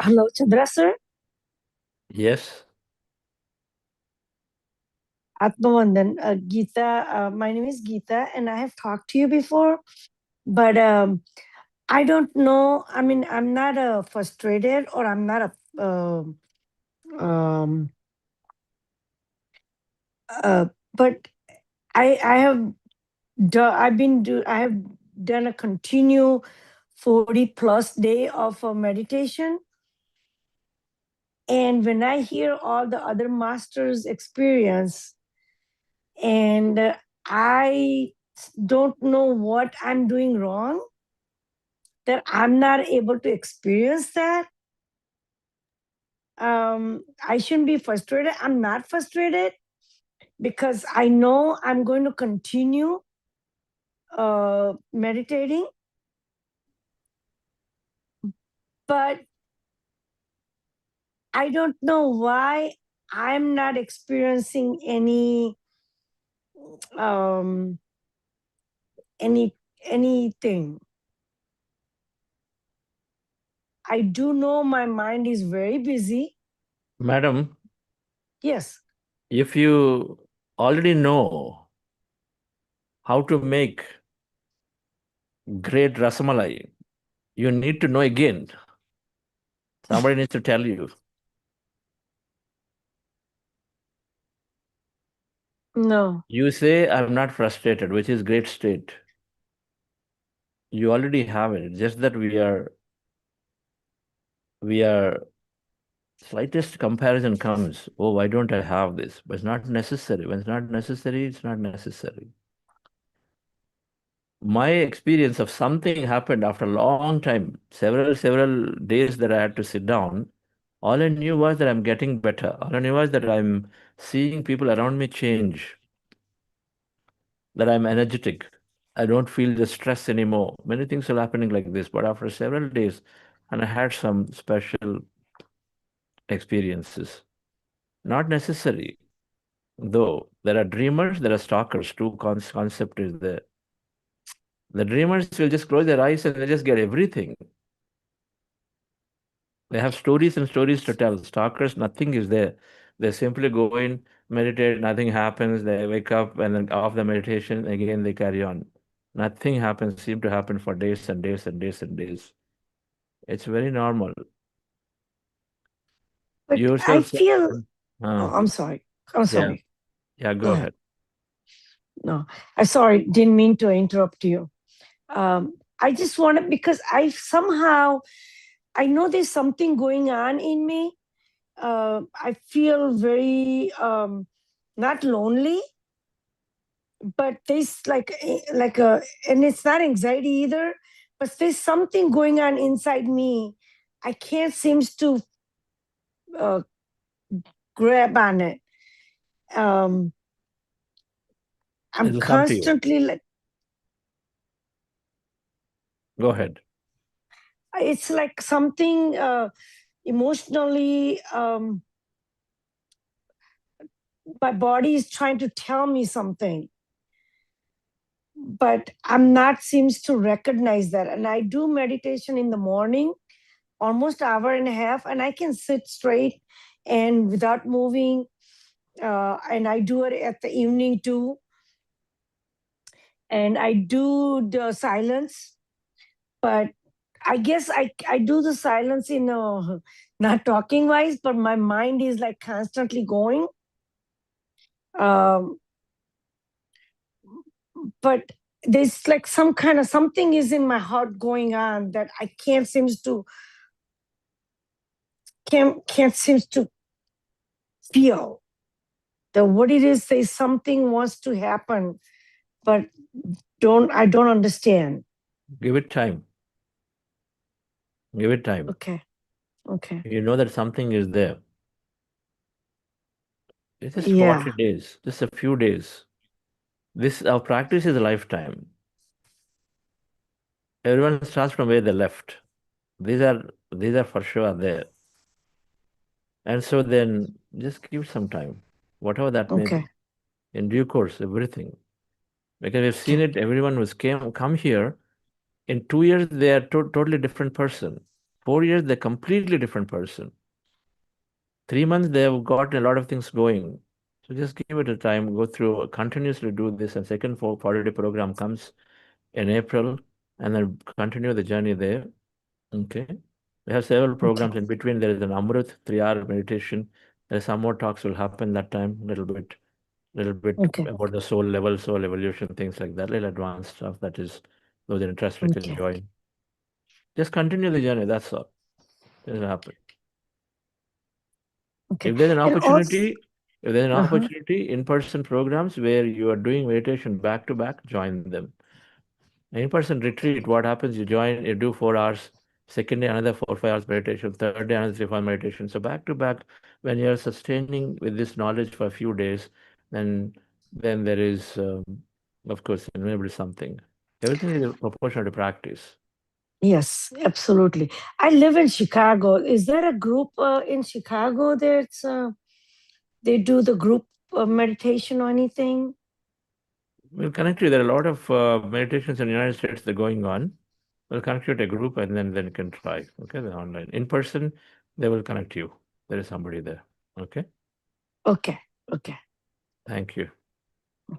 Hello, Chandra sir. Yes. Atmavandan, Geeta. My name is Geeta, and I have talked to you before, but I don't know. I mean, I'm not frustrated, or I'm not but I have I have done a continue 40+ day of meditation. And when I hear all the other masters' experience, and I don't know what I'm doing wrong, that I'm not able to experience that. I shouldn't be frustrated. I'm not frustrated because I know I'm going to continue meditating. But I don't know why I'm not experiencing anything. I do know my mind is very busy. Madam. Yes. If you already know how to make great rasamalai, you need to know again. Somebody needs to tell you. No. You say, I'm not frustrated, which is great state. You already have it. It's just that we are slightest comparison comes, oh, why don't I have this? But it's not necessary. When it's not necessary, it's not necessary. My experience of something happened after a long time, several days that I had to sit down. All I knew was that I'm getting better. All I knew was that I'm seeing people around me change, that I'm energetic. I don't feel the stress anymore. Many things are happening like this, but after several days, and I had some special experiences. Not necessary, though. There are dreamers, there are stalkers. Two concept is there. The dreamers will just close their eyes and they just get everything. They have stories and stories to tell. Stalkers, nothing is there. They simply go in, meditate, nothing happens. They wake up and then off the meditation, again they carry on. Nothing happens, seem to happen for days and days and days and days. It's very normal. But I feel, I'm sorry. I'm sorry. Yeah, go ahead. No, I'm sorry. Didn't mean to interrupt you. I just wanted, because I know there's something going on in me. I feel very not lonely, but there's and it's not anxiety either, but there's something going on inside me. I can't seem to grab on it. I'm constantly like. Go ahead. It's like something emotionally. My body is trying to tell me something, but I'm not seems to recognize that. And I do meditation in the morning, almost hour and a half, and I can sit straight and without moving. And I do it at the evening too. And I do the silence, but I guess I do the silence in not talking wise, but my mind is like constantly going. But there's like some kind of something is in my heart going on that I can't seems to feel. That what it is, say something wants to happen, but I don't understand. Give it time. Give it time. Okay. You know that something is there. It's just Yeah. 40 days, just a few days. Our practice is a lifetime. Everyone starts from where they left. These are for sure there. And so then just give some time, whatever that may be. In due course, everything. Because we've seen it, everyone who's come here, in 2 years, they are totally different person. 4 years, they're completely different person. 3 months, they've got a lot of things going. So just give it a time, go through, continuously do this, and second 40-day program comes in April, and then continue the journey there. Okay. We have several programs in between. There is an Amrit 3-hour meditation. There are some more talks will happen that time, little bit about the soul level, soul evolution, things like that, little advanced stuff. That is, those are interested can join. Just continue the journey. That's all. It'll happen. If there's an opportunity, in-person programs where you are doing meditation back to back, join them. In-person retreat, what happens? You join, you do 4 hours. Second day, another 4 or 5 hours meditation. Third day, another 3 or 4 meditation. So back to back, when you're sustaining with this knowledge for a few days, then there is, of course, invariably something. Everything is proportional to practice. Yes, absolutely. I live in Chicago. Is there a group in Chicago that's they do the group meditation or anything? We'll connect you. There are a lot of meditations in the United States that are going on. We'll connect you to a group and then you can try. Okay, the online. In person, they will connect you. There is somebody there. Okay? Okay. Thank you.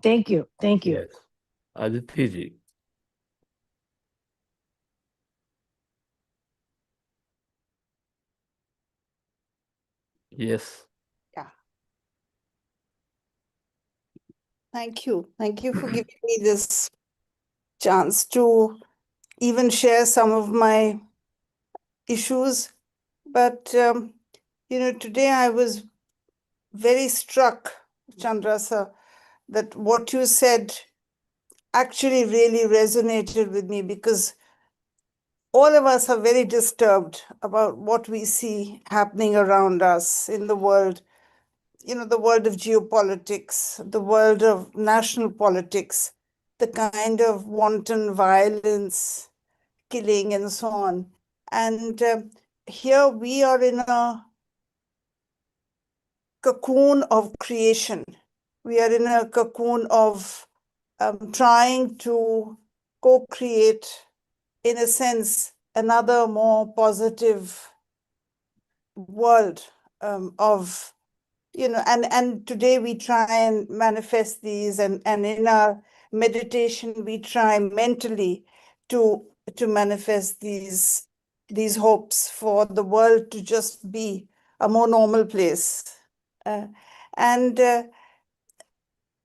Thank you. Yes. Aditi ji. Yes. Yeah. Thank you. Thank you for giving me this chance to even share some of my issues. But, today I was very struck, Chandra sir, that what you said actually really resonated with me, because all of us are very disturbed about what we see happening around us in the world. The world of geopolitics, the world of national politics, the kind of wanton violence, killing, and so on. And here we are in a cocoon of creation. We are in a cocoon of trying to co-create, in a sense, another more positive world of, and today we try and manifest these, and in our meditation, we try mentally to manifest these hopes for the world to just be a more normal place. And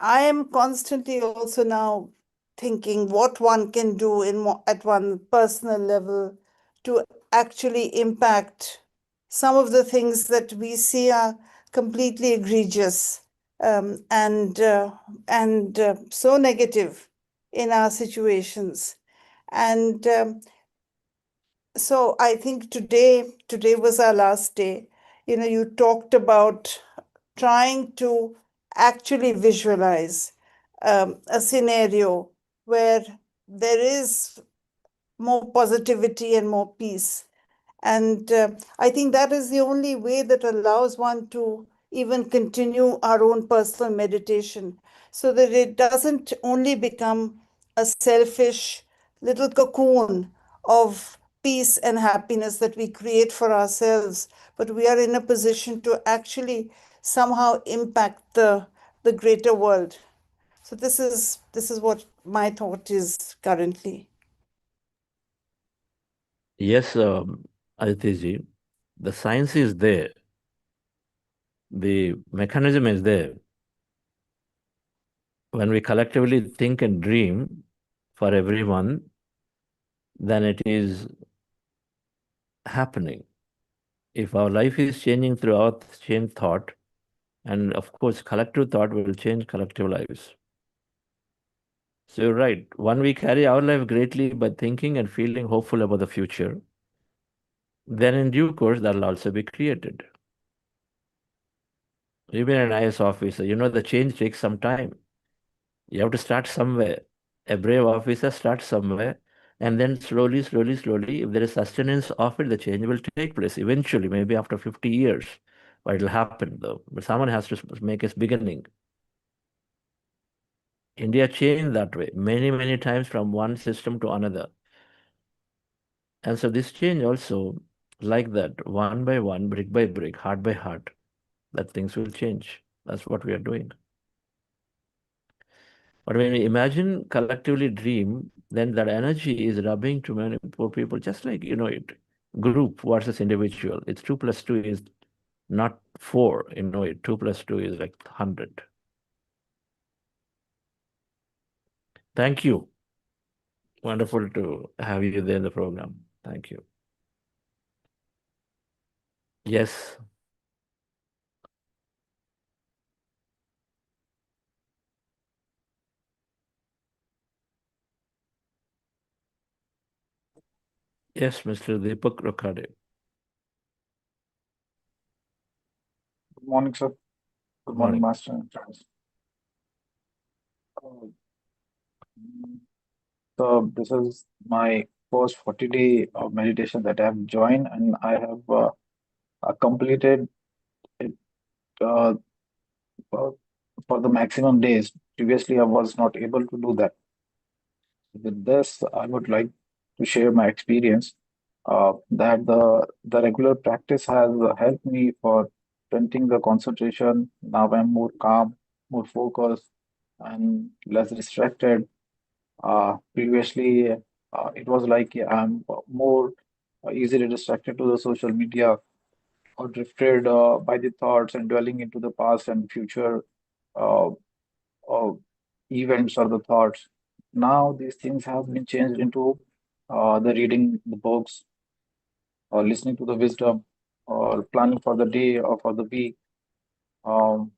I am constantly also now thinking what one can do at one personal level to actually impact some of the things that we see are completely egregious and so negative in our situations. And so I think today was our last day. You talked about trying to actually visualize a scenario where there is more positivity and more peace. And I think that is the only way that allows one to even continue our own personal meditation, so that it doesn't only become a selfish little cocoon of peace and happiness that we create for ourselves, but we are in a position to actually somehow impact the greater world. So this is what my thought is currently. Yes, Aditi, the science is there. The mechanism is there. When we collectively think and dream for everyone, then it is happening. If our life is changing through our change thought, and of course, collective thought will change collective lives. So you're right. One, we carry our life greatly by thinking and feeling hopeful about the future. Then in due course, that'll also be created. You've been an IS officer, you know the change takes some time. You have to start somewhere. A brave officer starts somewhere, and then slowly, if there is sustenance of it, the change will take place eventually, maybe after 50 years. But it'll happen though. But someone has to make its beginning. India changed that way many times from one system to another. And so this change also, like that, one by one, brick by brick, heart by heart, that things will change. That's what we are doing. But when we imagine, collectively dream, then that energy is rubbing to many poor people, just like, it group versus individual. It's 2 plus 2 is not 4, 2 plus 2 is like 100. Thank you. Wonderful to have you there in the program. Thank you. Yes. Yes, Mr. Deepak Rakade. Good morning, sir. Good morning, Master and friends. So this is my first 40-day of meditation that I have joined, and I have completed it for the maximum days. Previously, I was not able to do that. With this, I would like to share my experience that the regular practice has helped me for strengthening the concentration. Now I'm more calm, more focused, and less distracted. Previously, it was like I'm more easily distracted to the social media or drifted by the thoughts and dwelling into the past and future uh, uh, events or the thoughts. Now these things have been changed into the reading the books or listening to the wisdom or planning for the day or for the week. And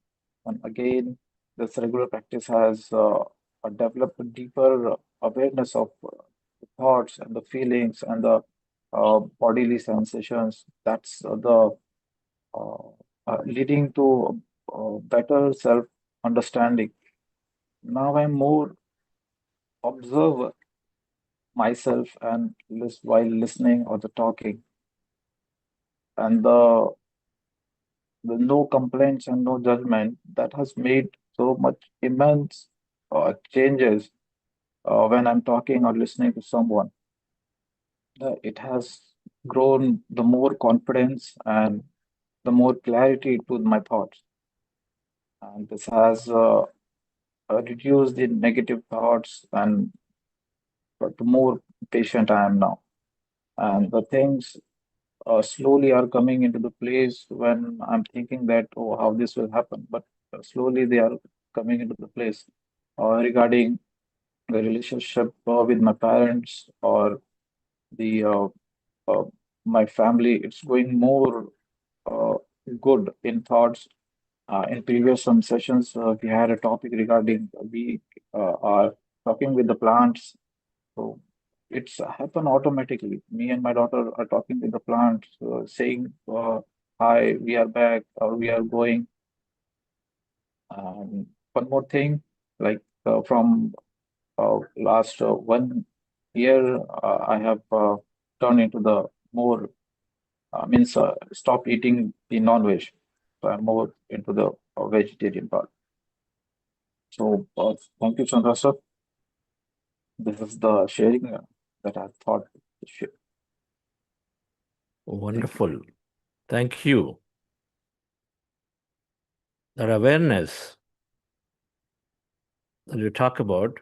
again, this regular practice has developed a deeper awareness of the thoughts and the feelings and the bodily sensations. That's the leading to better self understanding. Now I'm more observer myself and while listening or the talking, and the no complaints and no judgment that has made so much immense changes when I'm talking or listening to someone. It has grown the more confidence and the more clarity to my thoughts, and this has reduced the negative thoughts, and the more patient I am now, and the things slowly are coming into the place when I'm thinking that, oh, how this will happen. But slowly they are coming into the place regarding the relationship with my parents or the uh, my family. It's going more uh, good in thoughts. In previous some sessions, we had a topic regarding we are talking with the plants. So it's happen automatically. Me and my daughter are talking with the plants, saying, "Hi, we are back," or "We are going." One more thing, like from last 1 year, I have turned into the more means stop eating the non-veg. So I'm more into the vegetarian part. So thank you, Chandra sir. This is the sharing that I thought to share. Wonderful. Thank you. That awareness that you talk about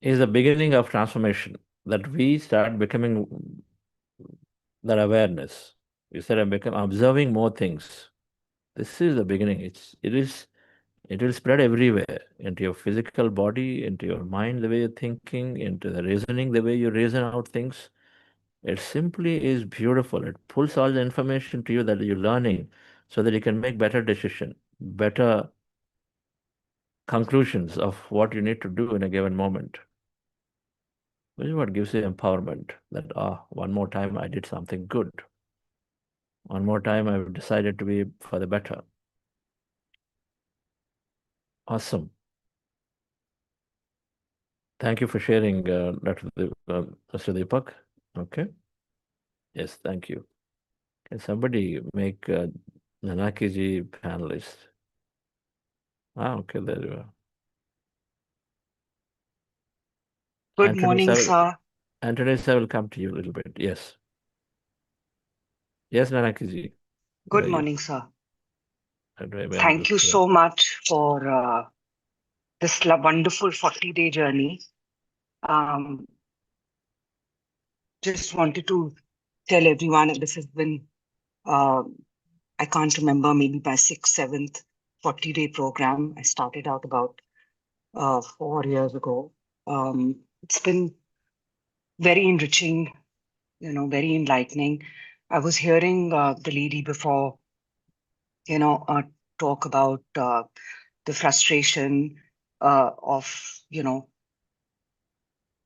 is the beginning of transformation, that we start becoming that awareness. You said I'm observing more things. This is the beginning. It will spread everywhere, into your physical body, into your mind, the way you're thinking, into the reasoning, the way you reason out things. It simply is beautiful. It pulls all the information to you that you're learning so that you can make better decision, better conclusions of what you need to do in a given moment. This is what gives you empowerment, that, one more time I did something good. One more time I've decided to be for the better. Awesome. Thank you for sharing, Mr. Deepak. Okay. Yes, thank you. Can somebody make Nanaki-ji panelist? Okay, there you are. Good morning, sir. Anthony, sir, will come to you a little bit. Yes. Yes, Nanaki-ji. Good morning, sir. Thank Thank you so much for this wonderful 40-day journey. Just wanted to tell everyone this has been, I can't remember, maybe my 6th, 7th 40-day program. I started out about 4 years ago. It's been very enriching, very enlightening. I was hearing the lady before, talk about the frustration of,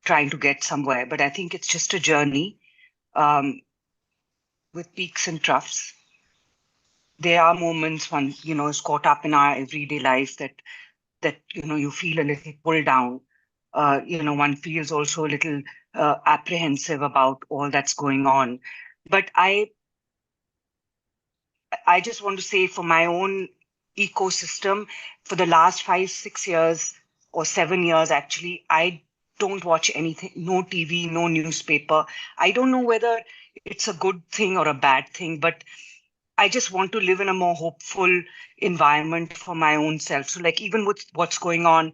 trying to get somewhere. But I think it's just a journey with peaks and troughs. There are moments one, is caught up in our everyday life that you feel a little pulled down. One feels also a little apprehensive about all that's going on. But I just want to say, for my own ecosystem, for the last 5, 6 years or 7 years, actually, I don't watch anything, no TV, no newspaper. I don't know whether it's a good thing or a bad thing, but I just want to live in a more hopeful environment for my own self. So like, even with what's going on,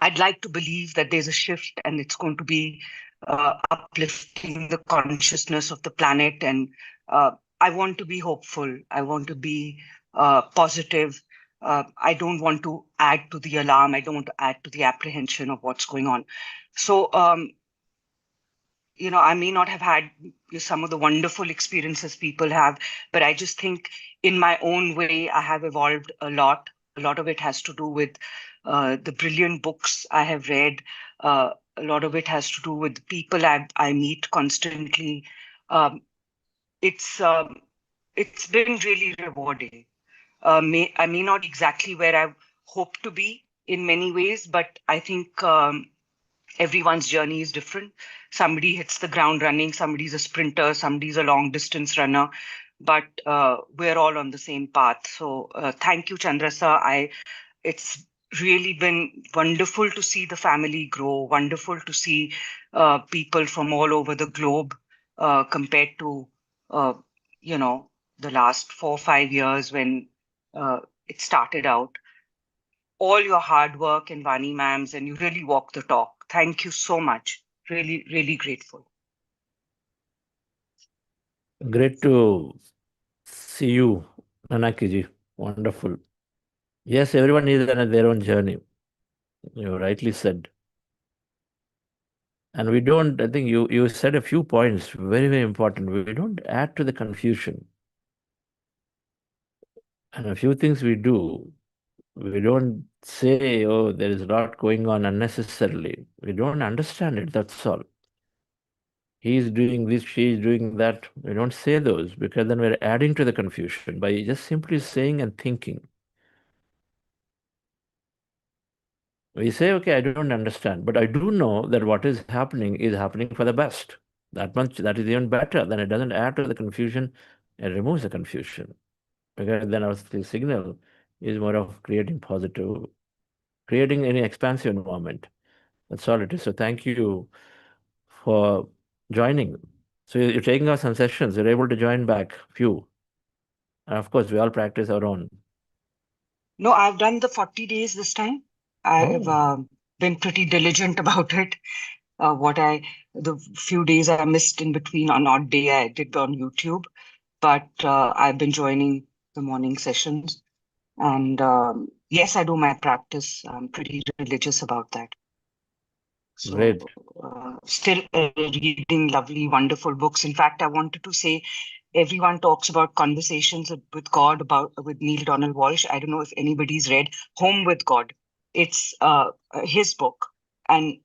I'd like to believe that there's a shift and it's going to be uplifting the consciousness of the planet. And I want to be hopeful. I want to be positive. I don't want to add to the alarm. I don't want to add to the apprehension of what's going on. So, I may not have had some of the wonderful experiences people have, but I just think in my own way, I have evolved a lot. A lot of it has to do with the brilliant books I have read. A lot of it has to do with the people I meet constantly. It's been really rewarding. I may not exactly where I hope to be in many ways, but I think everyone's journey is different. Somebody hits the ground running, somebody's a sprinter, somebody's a long distance runner, but we're all on the same path. So thank you, Chandra sir. It's really been wonderful to see the family grow, wonderful to see people from all over the globe compared to, the last 4 or 5 years when it started out. All your hard work and Vani ma'ams, and you really walk the talk. Thank you so much. Really, really grateful. Great to see you, Nanaki-ji. Wonderful. Yes, everyone is on their own journey. You rightly said. And we don't, I think you said a few points, very, very important. We don't add to the confusion. And a few things we do, we don't say, oh, there is a lot going on unnecessarily. We don't understand it, that's all. He's doing this, she's doing that. We don't say those because then we're adding to the confusion by just simply saying and thinking. We say, okay, I don't understand, but I do know that what is happening for the best. That is even better. Then it doesn't add to the confusion, it removes the confusion. Because then our signal is more of creating any expansive environment. That's all it is. So thank you for joining. So you're taking out some sessions. You're able to join back few. And of course, we all practice our own. No, I've done the 40 days this time. I've been pretty diligent about it. The few days I missed in between on odd day, I did on YouTube, but I've been joining the morning sessions. And yes, I do my practice. I'm pretty religious about that. So, Great. Still reading lovely, wonderful books. In fact, I wanted to say, everyone talks about Conversations with God with Neil Donald Walsh. I don't know if anybody's read Home with God. It's his book, and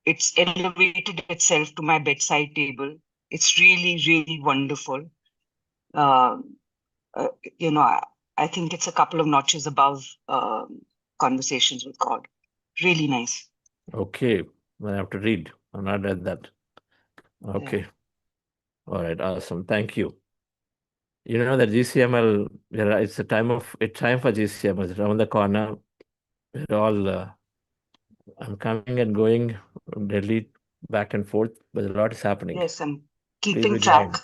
it's elevated itself to my bedside table. It's really, really wonderful. You know, I think it's a couple of notches above Conversations with God. Really nice. Okay. I have to read. I've not read that. Okay. All right. Awesome. Thank you. You know that GCML, it's time for GCML. It's around the corner. We're all, I'm coming and going from Delhi back and forth, but a lot is happening. Yes, I'm Please keeping do track. join.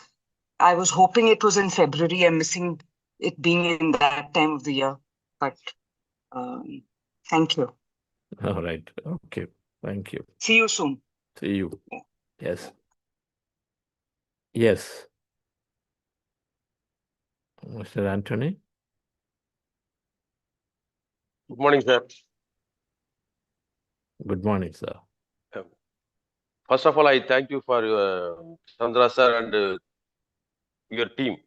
I was hoping it was in February. I'm missing it being in that time of the year. But thank you. All right. Okay. Thank you. See you soon. See you. Yes. Yes. Mr. Anthony? Good morning, sir. Good morning, sir. First of all, I thank you for Chandra sir and your team.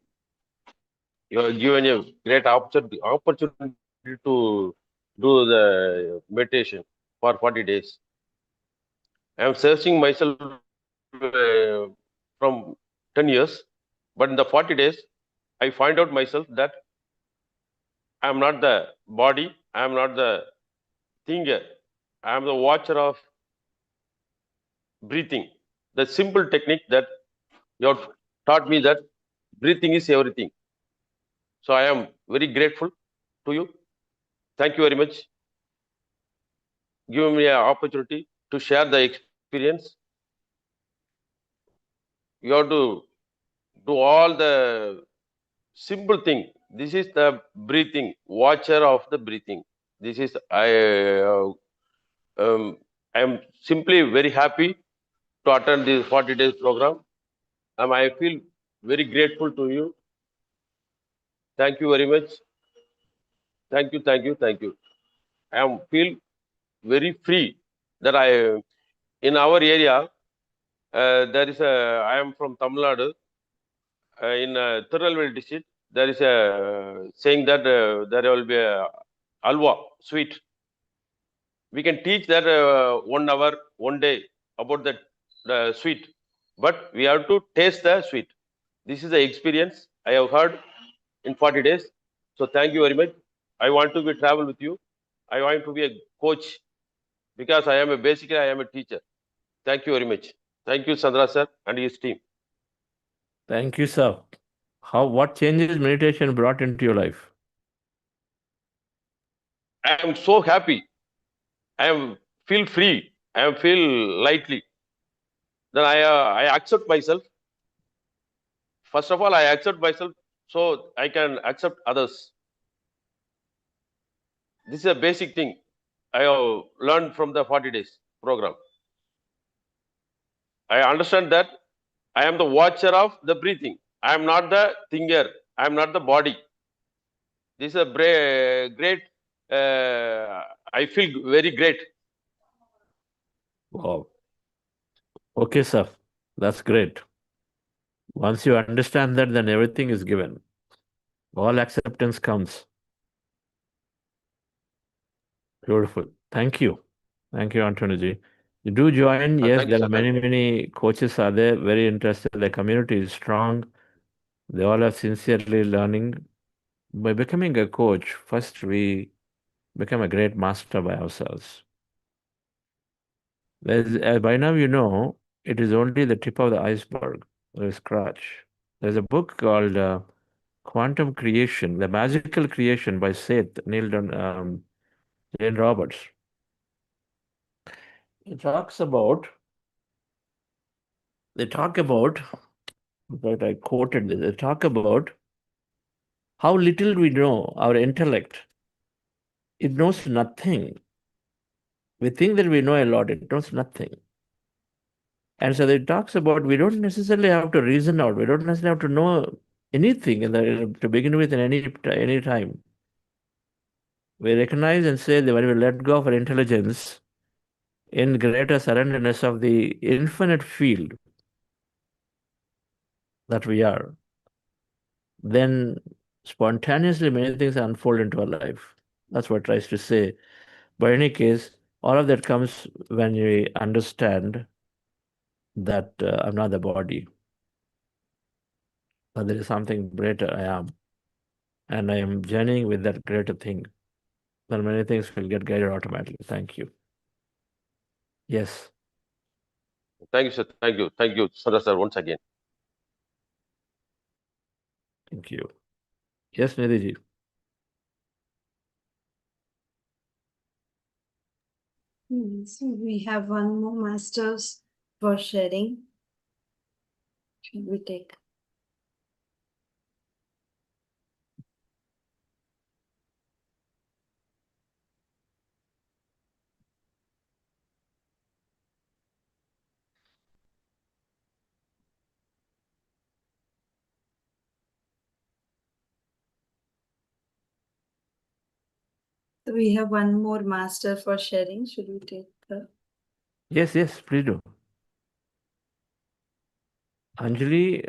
You have given a great opportunity to do the meditation for 40 days. I am searching myself from 10 years, but in the 40 days, I find out myself that I am not the body, I am not the thinker, I am the watcher of breathing. The simple technique that you have taught me, that breathing is everything. So I am very grateful to you. Thank you very much. Giving me an opportunity to share the experience. You have to do all the simple thing. This is the breathing, watcher of the breathing. This is I am simply very happy to attend this 40 days program. I feel very grateful to you. Thank you very much. Thank you, thank you, thank you. I feel very free that in our area, there is I am from Tamil Nadu. In Tirunelveli district, there is a saying that there will be a alwa sweet. We can teach that 1 hour, 1 day about the sweet, but we have to taste the sweet. This is the experience I have heard in 40 days. So thank you very much. I want to travel with you. I want to be a coach because I am basically a teacher. Thank you very much. Thank you, Chandra sir and his team. Thank you, sir. What changes meditation brought into your life? I am so happy. I feel free. I feel lightly. Then I accept myself. First of all, I accept myself so I can accept others. This is a basic thing I have learned from the 40 days program. I understand that I am the watcher of the breathing. I am not the thinker. I am not the body. This is a great, I feel very great. Wow. Okay, sir. That's great. Once you understand that, then everything is given. All acceptance comes. Beautiful. Thank you. Thank you, Antoniji. You do join. Yes, Thank you, there are sir. many coaches are there, very interested. The community is strong. They all are sincerely learning. By becoming a coach, first we become a great master by ourselves. By now you know, it is only the tip of the iceberg, the scratch. There's a book called Quantum Creation, The Magical Creation by Seth Jane Roberts. It talks about they talk about, in fact, I quoted this, they talk about how little we know, our intellect. It knows nothing. We think that we know a lot, it knows nothing. And so it talks about we don't necessarily have to reason out, we don't necessarily have to know anything to begin with in any time. We recognize and say that when we let go of our intelligence in greater surrenderness of the infinite field that we are, then spontaneously many things unfold into our life. That's what it tries to say. But in any case, all of that comes when we understand that I'm not the body, but there is something greater I am. And I am journeying with that greater thing. Then many things will get guided automatically. Thank you. Yes. Thank you, sir. Thank you. Thank you, Chandra sir, once again. Thank you. Yes, Nidhi. So we have one more masters for sharing. Should we take? We have one more master for sharing. Should we take her? Yes, please do. Anjali,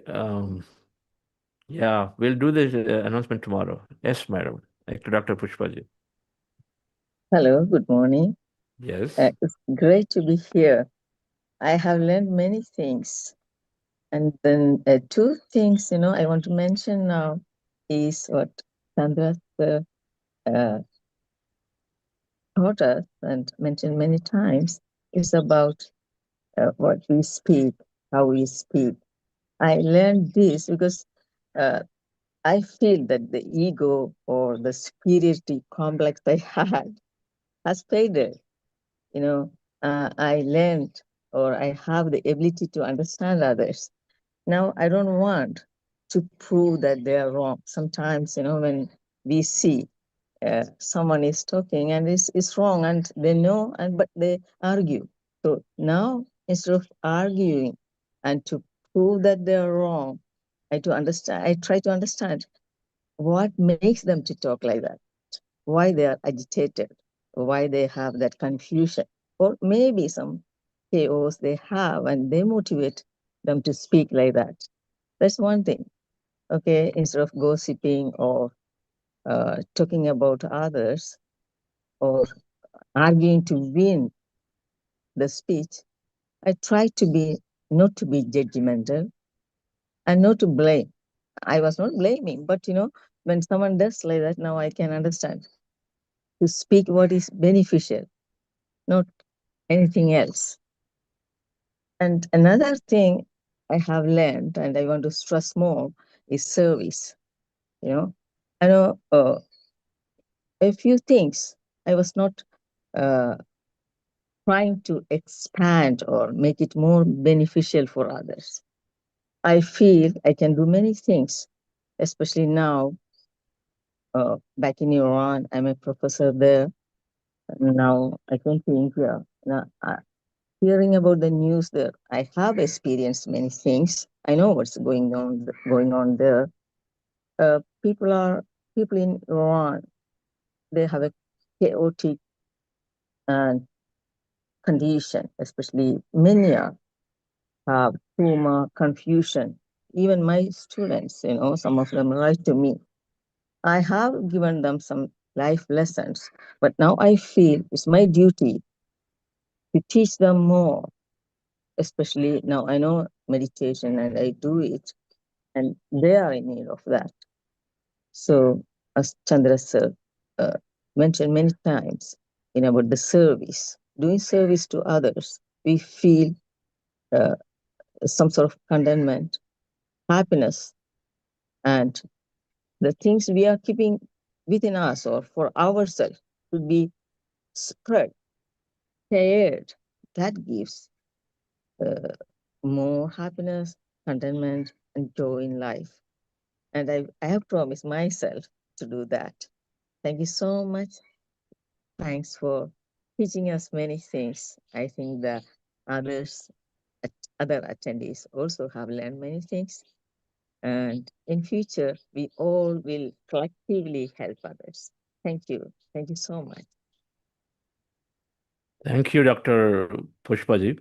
yeah, we'll do this announcement tomorrow. Yes, madam. Like to Dr. Pushpaji. Hello, good morning. Yes. It's great to be here. I have learned many things. And then two things, I want to mention now is what Chandra taught us and mentioned many times is about what we speak, how we speak. I learned this because I feel that the ego or the superiority complex I had has faded. I learned or I have the ability to understand others. Now, I don't want to prove that they are wrong. Sometimes, when we see someone is talking and is wrong and they know, but they argue. So now, instead of arguing and to prove that they are wrong, I try to understand what makes them to talk like that, why they are agitated, why they have that confusion, or maybe some chaos they have and they motivate them to speak like that. That's one thing. Okay, instead of gossiping or talking about others or arguing to win the speech, I try to be not to be judgmental and not to blame. I was not blaming, but when someone does like that, now I can understand to speak what is beneficial, not anything else. And another thing I have learned, and I want to stress more, is service. I know a few things I was not trying to expand or make it more beneficial for others. I feel I can do many things, especially now. Back in Iran, I'm a professor there. Now I came to India. Now, hearing about the news there, I have experienced many things. I know what's going on there. People in Iran, they have a chaotic condition, especially many have trauma, confusion. Even my students, some of them write to me. I have given them some life lessons, but now I feel it's my duty to teach them more, especially now I know meditation and I do it, and they are in need of that. So, as Chandra sir mentioned many times, about the service, doing service to others, we feel some sort of contentment, happiness, and the things we are keeping within us or for ourselves should be spread, shared. That gives more happiness, contentment, and joy in life. And I have promised myself to do that. Thank you so much. Thanks for teaching us many things. I think the other attendees also have learned many things. And in future, we all will collectively help others. Thank you. Thank you so much. Thank you, Dr. Pushpaji.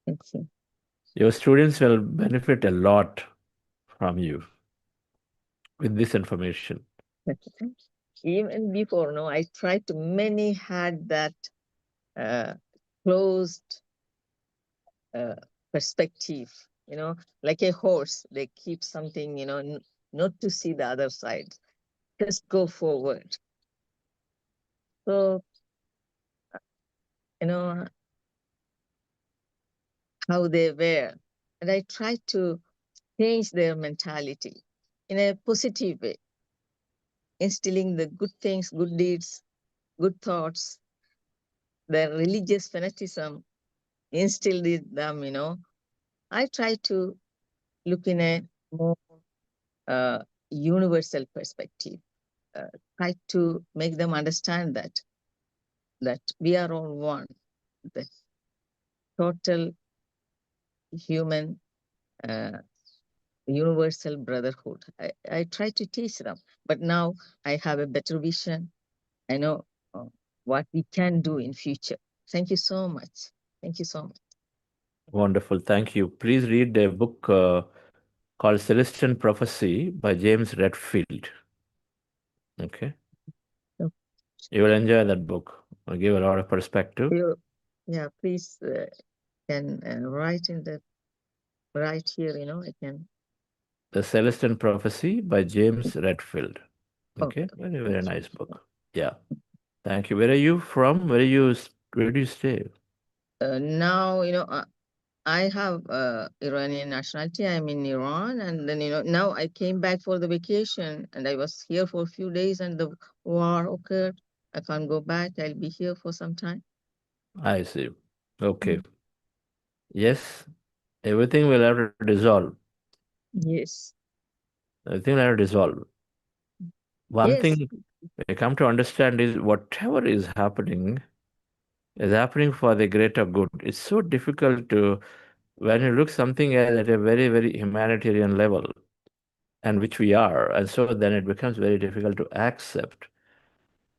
Thank you. Your students will benefit a lot from you with this information. Even before, no, I tried to, many had that closed perspective, like a horse, they keep something, not to see the other side, just go forward. So, how they were. And I tried to change their mentality in a positive way, instilling the good things, good deeds, good thoughts. The religious fanaticism instilled in them, I try to look in a more universal perspective, try to make them understand that we are all one, the total human universal brotherhood. I try to teach them, but now I have a better vision. I know what we can do in future. Thank you so much. Thank you so much. Wonderful. Thank you. Please read a book called Celestial Prophecy by James Redfield. Okay. You will enjoy that book. It'll give a lot of perspective. Yeah, please can write in the right here, I can. The Celestial Prophecy by James Redfield. Okay. Very, very nice book. Yeah. Thank you. Where are you from? Where do you stay? Now, I have Iranian nationality. I'm in Iran, and then now I came back for the vacation, and I was here for a few days, and the war occurred. I can't go back. I'll be here for some time. I see. Okay. Yes, everything will have to dissolve. Yes. Everything will have to dissolve. One thing I come to understand is whatever is happening for the greater good. It's so difficult to, when you look something at a very, very humanitarian level, and which we are, and so then it becomes very difficult to accept.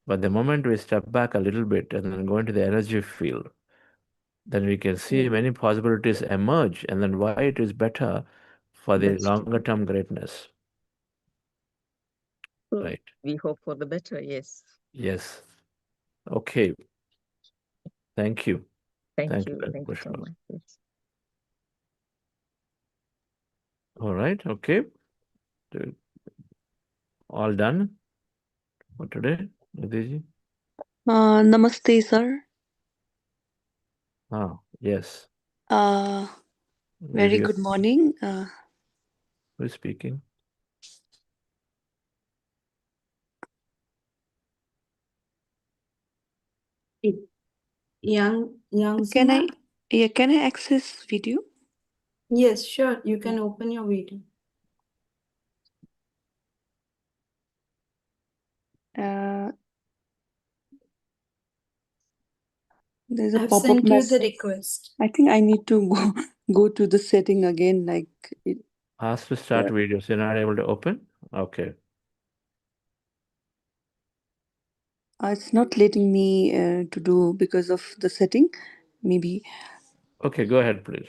But the moment we step back a little bit and then go into the energy field, then we can see many possibilities emerge, and then why it is better for the longer term greatness. Right. We hope for the better, yes. Yes. Okay. Thank you. Thank you. Thank you so much. Yes. All right. Okay. All done for today, Nidhi? Namaste, sir. Yes. Very good morning. Who is speaking? Young Can I access video? Yes, sure. You can open your video. There's a I've pop-up sent you the message. request. I think I need to go to the setting again. Ask to start videos. You're not able to open? Okay. It's not letting me to do because of the setting. Maybe. Okay, go ahead, please.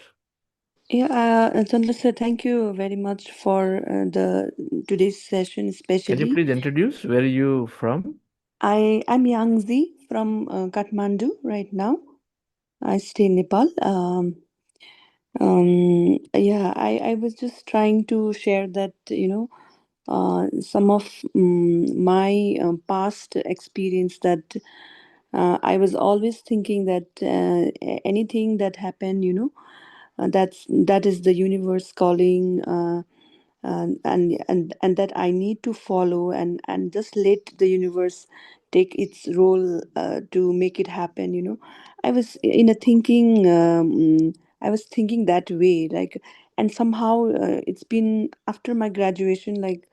Yeah, Chandra sir, thank you very much for today's session, especially. Can you please introduce where are you from? I'm Yangzi from Kathmandu right now. I stay in Nepal. I was just trying to share that, some of my past experience that I was always thinking that anything that happened, that is the universe calling. and that I need to follow and just let the universe take its role to make it happen. I was in a thinking. I was thinking that way, like, and somehow it's been after my graduation, like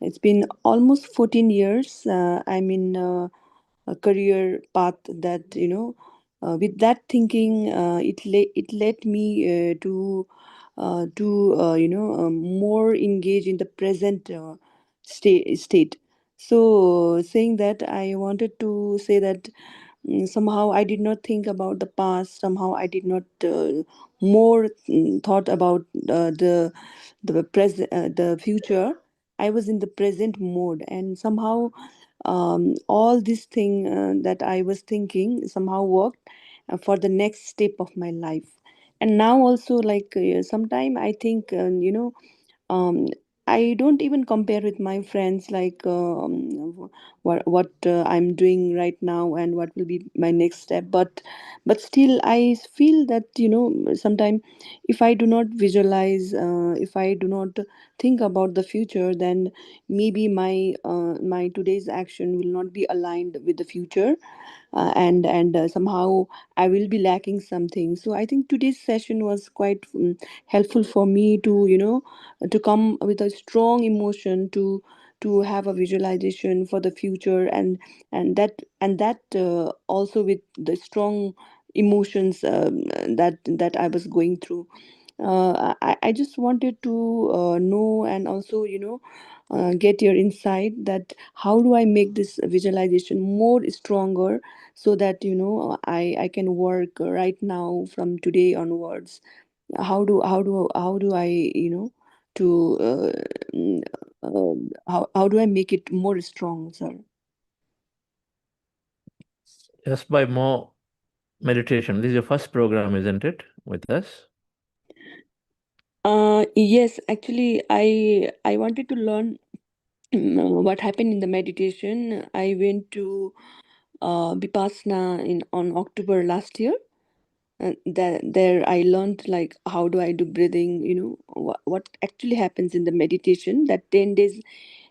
it's been almost 14 years. I'm in a career path that with that thinking, it led me to more engage in the present state. So saying that, I wanted to say that somehow I did not think about the past. Somehow I did not more thought about the present, the future. I was in the present mode, and somehow all this thing that I was thinking somehow worked for the next step of my life. And now also, like sometime I think um, I don't even compare with my friends, like what I'm doing right now and what will be my next step. But still, I feel that sometimes if I do not visualize, if I do not think about the future, then maybe my today's action will not be aligned with the future, and somehow I will be lacking something. So I think today's session was quite helpful for me to to come with a strong emotion to have a visualization for the future, and that also with the strong emotions that I was going through. I just wanted to know, and also get your insight that how do I make this visualization more stronger, so that I can work right now from today onwards. How do I to mm, how do I make it more strong, sir? Just by more meditation. This is your first program, isn't it, with us? Yes, actually, I wanted to learn what happened in the meditation. I went to Vipassana on October last year. There I learned, like, how do I do breathing, what actually happens in the meditation. That 10 days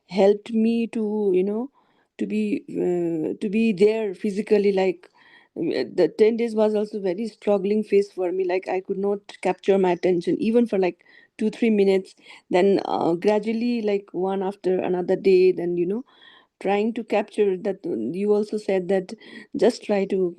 helped me to to be there physically, like the 10 days was also very struggling phase for me, like I could not capture my attention even for like 2-3 minutes. Then gradually, like one after another day, then trying to capture that. You also said that just try to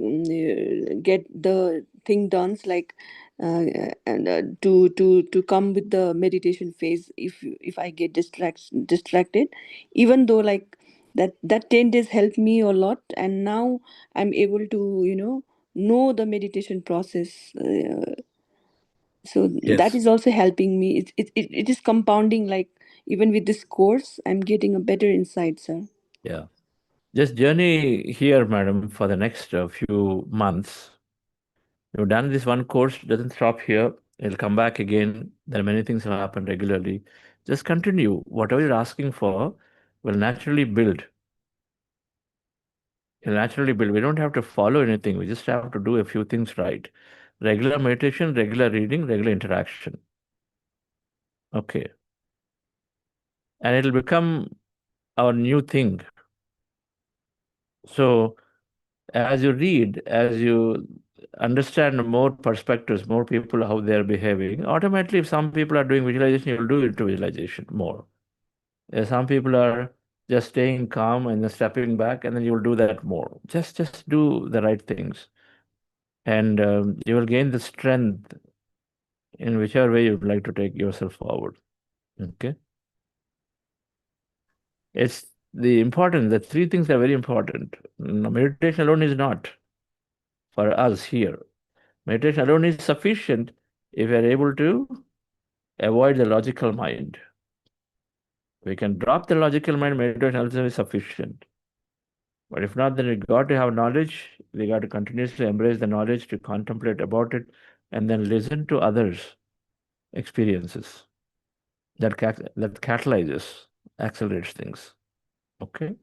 get the thing done, like and to come with the meditation phase if I get distracted, even though like that 10 days helped me a lot, and now I'm able to know the meditation process. So that Yes. is also helping me. It is compounding, like even with this course I'm getting a better insight, sir. Yeah. Just journey here, madam, for the next few months. You've done this one course, doesn't stop here. It'll come back again. There are many things will happen regularly. Just continue. Whatever you're asking for will naturally build. It'll naturally build. We don't have to follow anything. We just have to do a few things right. Regular meditation, regular reading, regular interaction. Okay. And it'll become our new thing. So as you read, as you understand more perspectives, more people, how they're behaving, automatically, if some people are doing visualization, you'll do it to visualization more. If some people are just staying calm and then stepping back, and then you'll do that more. Just do the right things, and you will gain the strength in whichever way you'd like to take yourself forward. Okay. It's the important, the three things are very important. Meditation alone is not for us here. Meditation alone is sufficient if we are able to avoid the logical mind. We can drop the logical mind, meditation also is sufficient. But if not, then we got to have knowledge. We got to continuously embrace the knowledge, to contemplate about it, and then listen to others' experiences. That catalyzes, accelerates things. Okay?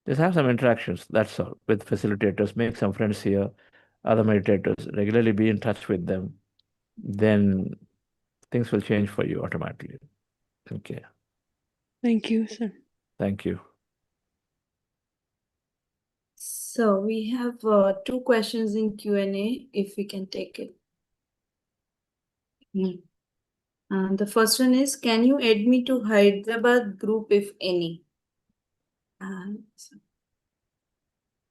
Just have some interactions, that's all, with facilitators. Make some friends here, other meditators. Regularly be in touch with them. Then things will change for you automatically. Okay. Thank you, sir. Thank you. So we have 2 questions in Q&A, if we can take it. The first one is, can you add me to Hyderabad group, if any?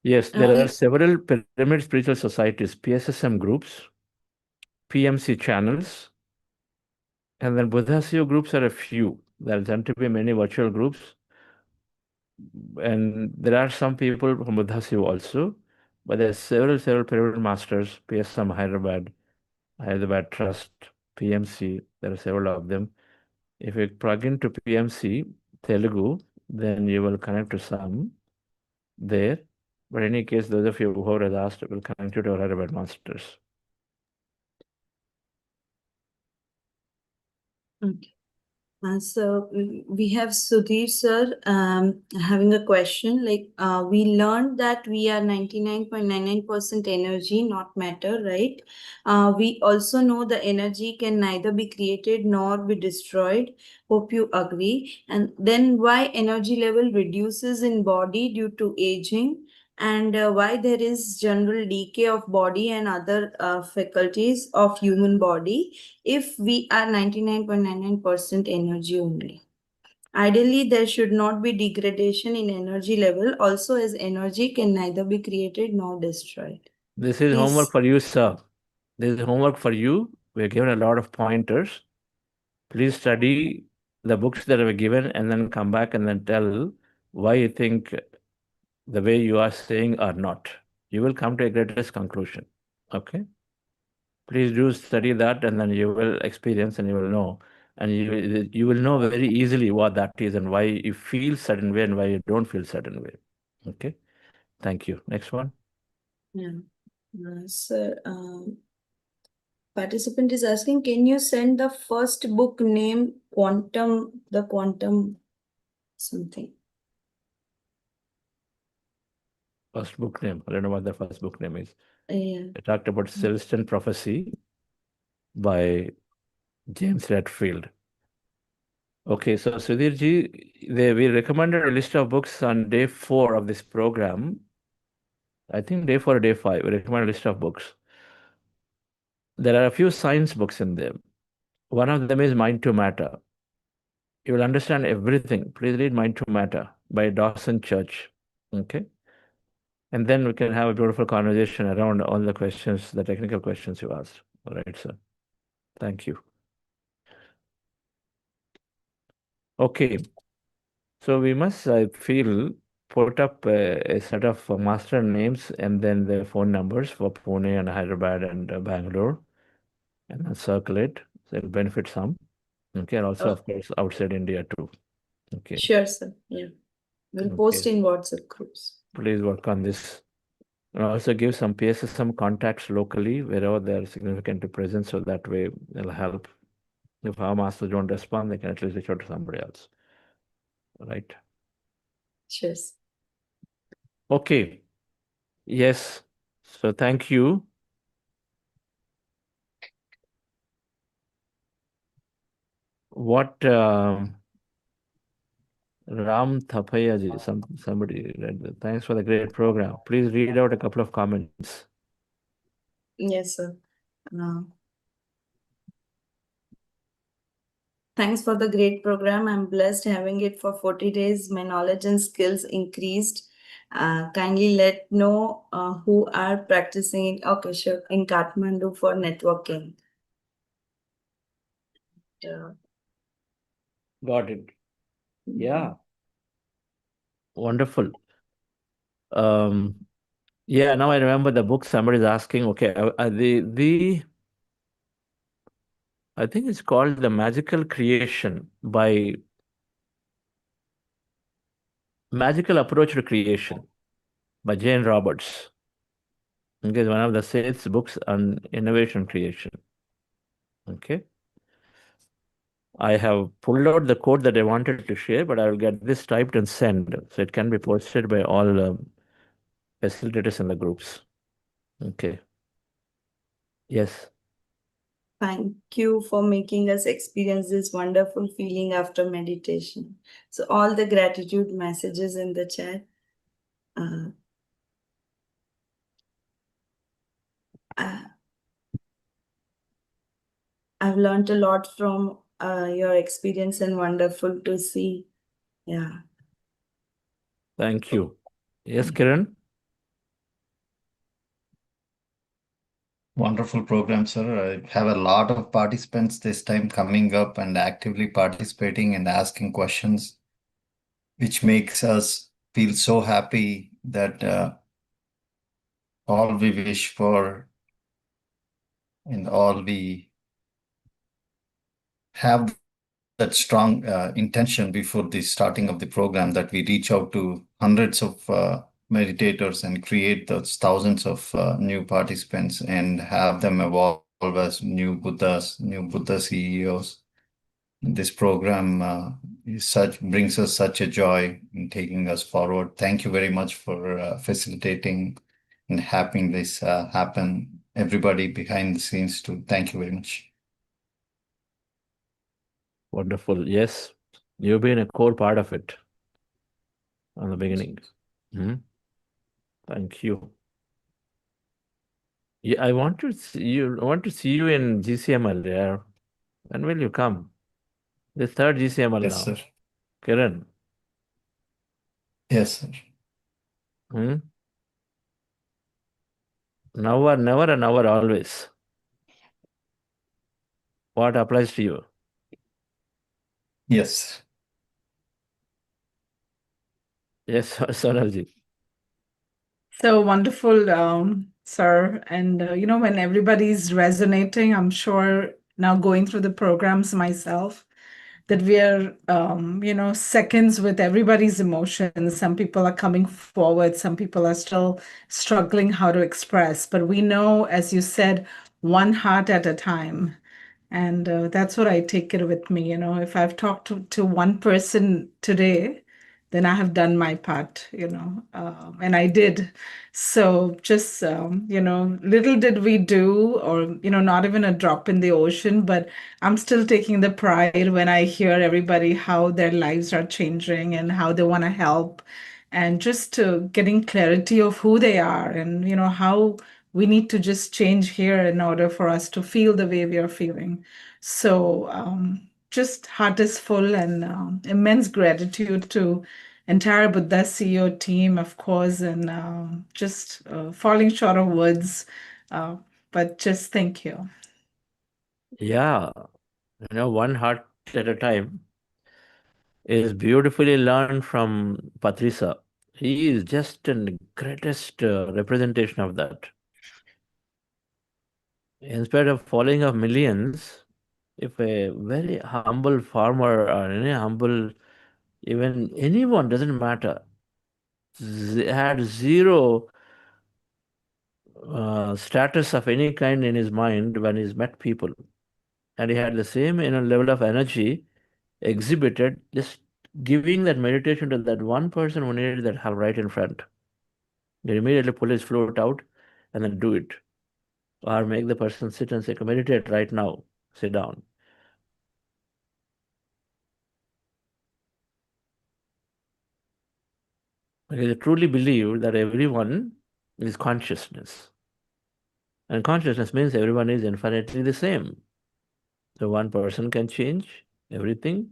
Yes, there are If several pyramid spiritual societies, PSSM groups, PMC channels, and then BuddhaCEO groups are a few. There tend to be many virtual groups. And there are some people from BuddhaCEO also, but there are several pyramid masters, PSM Hyderabad Trust, PMC, there are several of them. If you plug into PMC Telugu, then you will connect to some there. But in any case, those of you who have asked will connect you to our Hyderabad masters. Okay. So we have Sudhir sir having a question. Like, we learned that we are 99.99% energy, not matter, right? We also know the energy can neither be created nor be destroyed. Hope you agree. And then why energy level reduces in body due to aging? And why there is general decay of body and other faculties of human body if we are 99.99% energy only. Ideally, there should not be degradation in energy level, also as energy can neither be created nor destroyed. This is homework for you, sir. This is homework for you. We are given a lot of pointers. Please study the books that were given and then come back and then tell why you think the way you are saying or not. You will come to a greatest conclusion. Okay? Please do study that and then you will experience and you will know. And you will know very easily what that is and why you feel certain way and why you don't feel certain way. Okay? Thank you. Next one. Yeah. Sir, participant is asking, can you send the first book name the quantum something? First book name. I don't know what the first book name is. Yeah. I talked about Celestial Prophecy by James Redfield. Okay, so Sudhirji, we recommended a list of books on day 4 of this program. I think day 4 or day 5, we recommend a list of books. There are a few science books in there. One of them is Mind to Matter. You will understand everything. Please read Mind to Matter by Dawson Church. Okay? And then we can have a beautiful conversation around all the questions, the technical questions you asked. All right, sir. Thank you. Okay. So we must, I feel, put up a set of master names and then the phone numbers for Pune and Hyderabad and Bangalore, and then circle it. So it'll benefit some. Okay, and also, of course, outside India too. Okay. Sure, sir. Yeah. We'll post in WhatsApp groups. Please work on this. And also give some PSSM contacts locally wherever they're significantly present, so that way it'll help. If our masters don't respond, they can at least reach out to somebody else. Right? Cheers. Okay. Yes. So thank you. What Ram Thapayaji, somebody read that. Thanks for the great program. Please read out a couple of comments. Yes, sir. Thanks for the great program. I'm blessed having it for 40 days. My knowledge and skills increased. Kindly let know who are practicing in Kathmandu for networking. Got it. Yeah. Wonderful. Yeah, now I remember the book somebody's asking. Okay, I think it's called The Magical Creation by Magical Approach to Creation by Jane Roberts. Okay, it's one of the sales books on innovation creation. Okay. I have pulled out the code that I wanted to share, but I will get this typed and sent, so it can be posted by all facilitators in the groups. Okay. Yes. Thank you for making us experience this wonderful feeling after meditation. So, all the gratitude messages in the chat. Uh, I've learned a lot from your experience and wonderful to see. Yeah. Thank you. Yes, Kiran? Wonderful program, sir. I have a lot of participants this time coming up and actively participating and asking questions, which makes us feel so happy that all we wish for and all we have that strong intention before the starting of the program that we reach out to hundreds of meditators and create those thousands of new participants and have them evolve as new Buddhas, new Buddha CEOs. This program brings us such a joy in taking us forward. Thank you very much for facilitating and having this happen. Everybody behind the scenes too. Thank you very much. Wonderful. Yes, you've been a core part of it from the beginning. Thank you. Yeah, I want to see you in GCML there. When will you come? The third GCML Yes, now. sir. Kiran. Yes, sir. Now or never and never always. What applies to you? Yes. Yes, Sonalji. So wonderful, sir. And, when everybody's resonating, I'm sure now going through the programs myself, that we are, seconds with everybody's emotions. Some people are coming forward. Some people are still struggling how to express. But we know, as you said, one heart at a time. And that's what I take it with me. If I've talked to one person today, then I have done my part, and I did. So just, little did we do, or, not even a drop in the ocean, but I'm still taking the pride when I hear everybody how their lives are changing and how they want to help, and just getting clarity of who they are and, how we need to just change here in order for us to feel the way we are feeling. So just heart is full, and immense gratitude to entire BuddhaCEO team, of course, and just falling short of words, but just thank you. Yeah, one heart at a time is beautifully learned from Patrisa. He is just the greatest representation of that. Instead of following of millions, if a very humble farmer or any humble, even anyone, doesn't matter, had zero status of any kind in his mind when he's met people, and he had the same level of energy exhibited, just giving that meditation to that one person who needed that help right in front. They immediately pull his float out and then do it. Or make the person sit and say, meditate right now, sit down. Because I truly believe that everyone is consciousness. And consciousness means everyone is infinitely the same. So one person can change everything.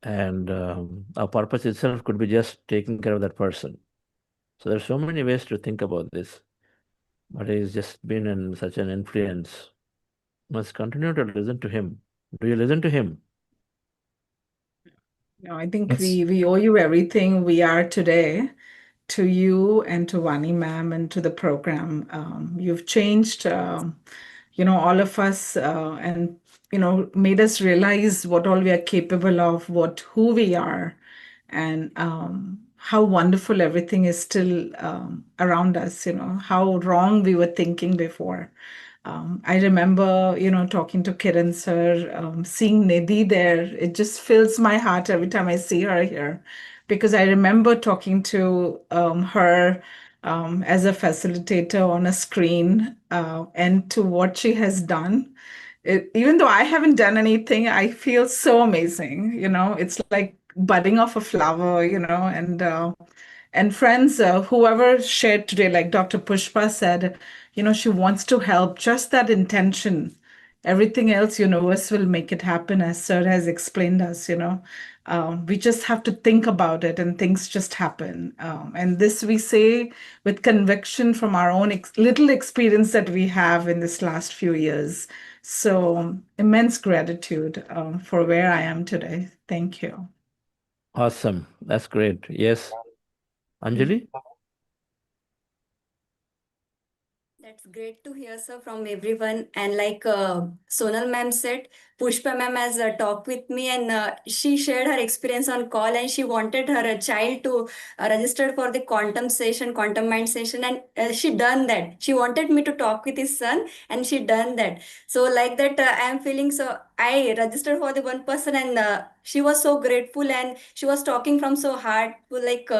And our purpose itself could be just taking care of that person. So there's so many ways to think about this. But he's just been in such an influence. Must continue to listen to him. Do you listen to him? I think Yes. we owe you everything we are today, to you and to Vani ma'am and to the program. You've changed, all of us, and made us realize what all we are capable of, who we are, and how wonderful everything is still around us. How wrong we were thinking before. I remember, talking to Kiran sir, seeing Nidhi there. It just fills my heart every time I see her here, because I remember talking to her as a facilitator on a screen, and to what she has done. Even though I haven't done anything, I feel so amazing. It's like budding of a flower, and friends, whoever shared today, like Dr. Pushpa said, she wants to help, just that intention. Everything else, universe will make it happen, as Sir has explained us. We just have to think about it and things just happen. And this we say with conviction from our own little experience that we have in this last few years. So immense gratitude for where I am today. Thank you. Awesome. That's great. Yes. Anjali? That's great to hear, sir, from everyone. And like Sonal ma'am said, Pushpa ma'am has talked with me, and she shared her experience on call, and she wanted her child to register for the quantum mind session, and she done that. She wanted me to talk with his son, and she done that. So like that, I am feeling so. I registered for the one person, and she was so grateful, and she was talking from so hard, like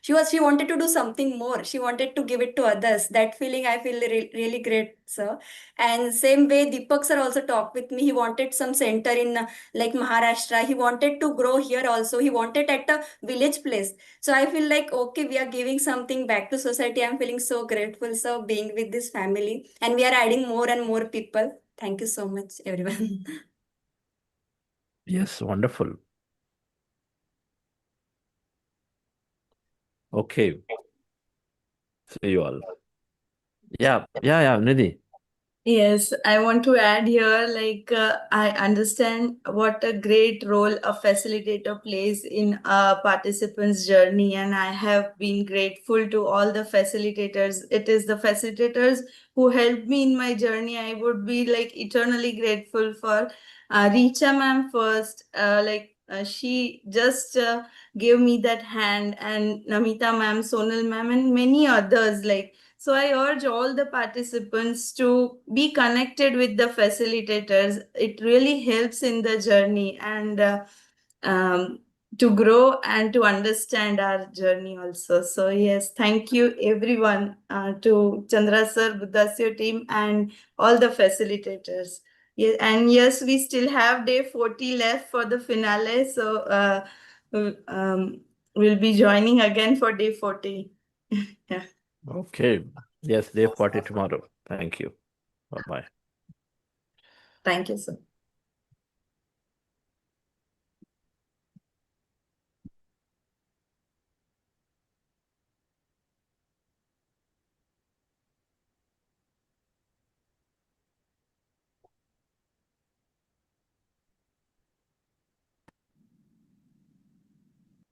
she wanted to do something more. She wanted to give it to others. That feeling I feel really great, sir. And same way, Deepak sir also talked with me. He wanted some center in like Maharashtra. He wanted to grow here also. He wanted at a village place. So I feel like, okay, we are giving something back to society. I'm feeling so grateful, sir, being with this family. And we are adding more and more people. Thank you so much, everyone. Yes, wonderful. Okay. See you all. Yeah, Nidhi. Yes, I want to add here, like, I understand what a great role a facilitator plays in a participant's journey, and I have been grateful to all the facilitators. It is the facilitators who helped me in my journey. I would be like eternally grateful for Richa ma'am first. She just gave me that hand, and Namita ma'am, Sonal ma'am, and many others. So I urge all the participants to be connected with the facilitators. It really helps in the journey and to grow and to understand our journey also. So yes, thank you everyone, to Chandra sir, BuddhaCEO team, and all the facilitators. Yeah, and yes, we still have day 40 left for the finale. So we'll be joining again for day 40. Yeah. Okay. Yes, day 40 tomorrow. Thank you. Bye-bye. Thank you, sir.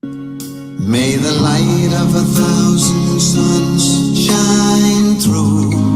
May the light of 1,000 suns shine through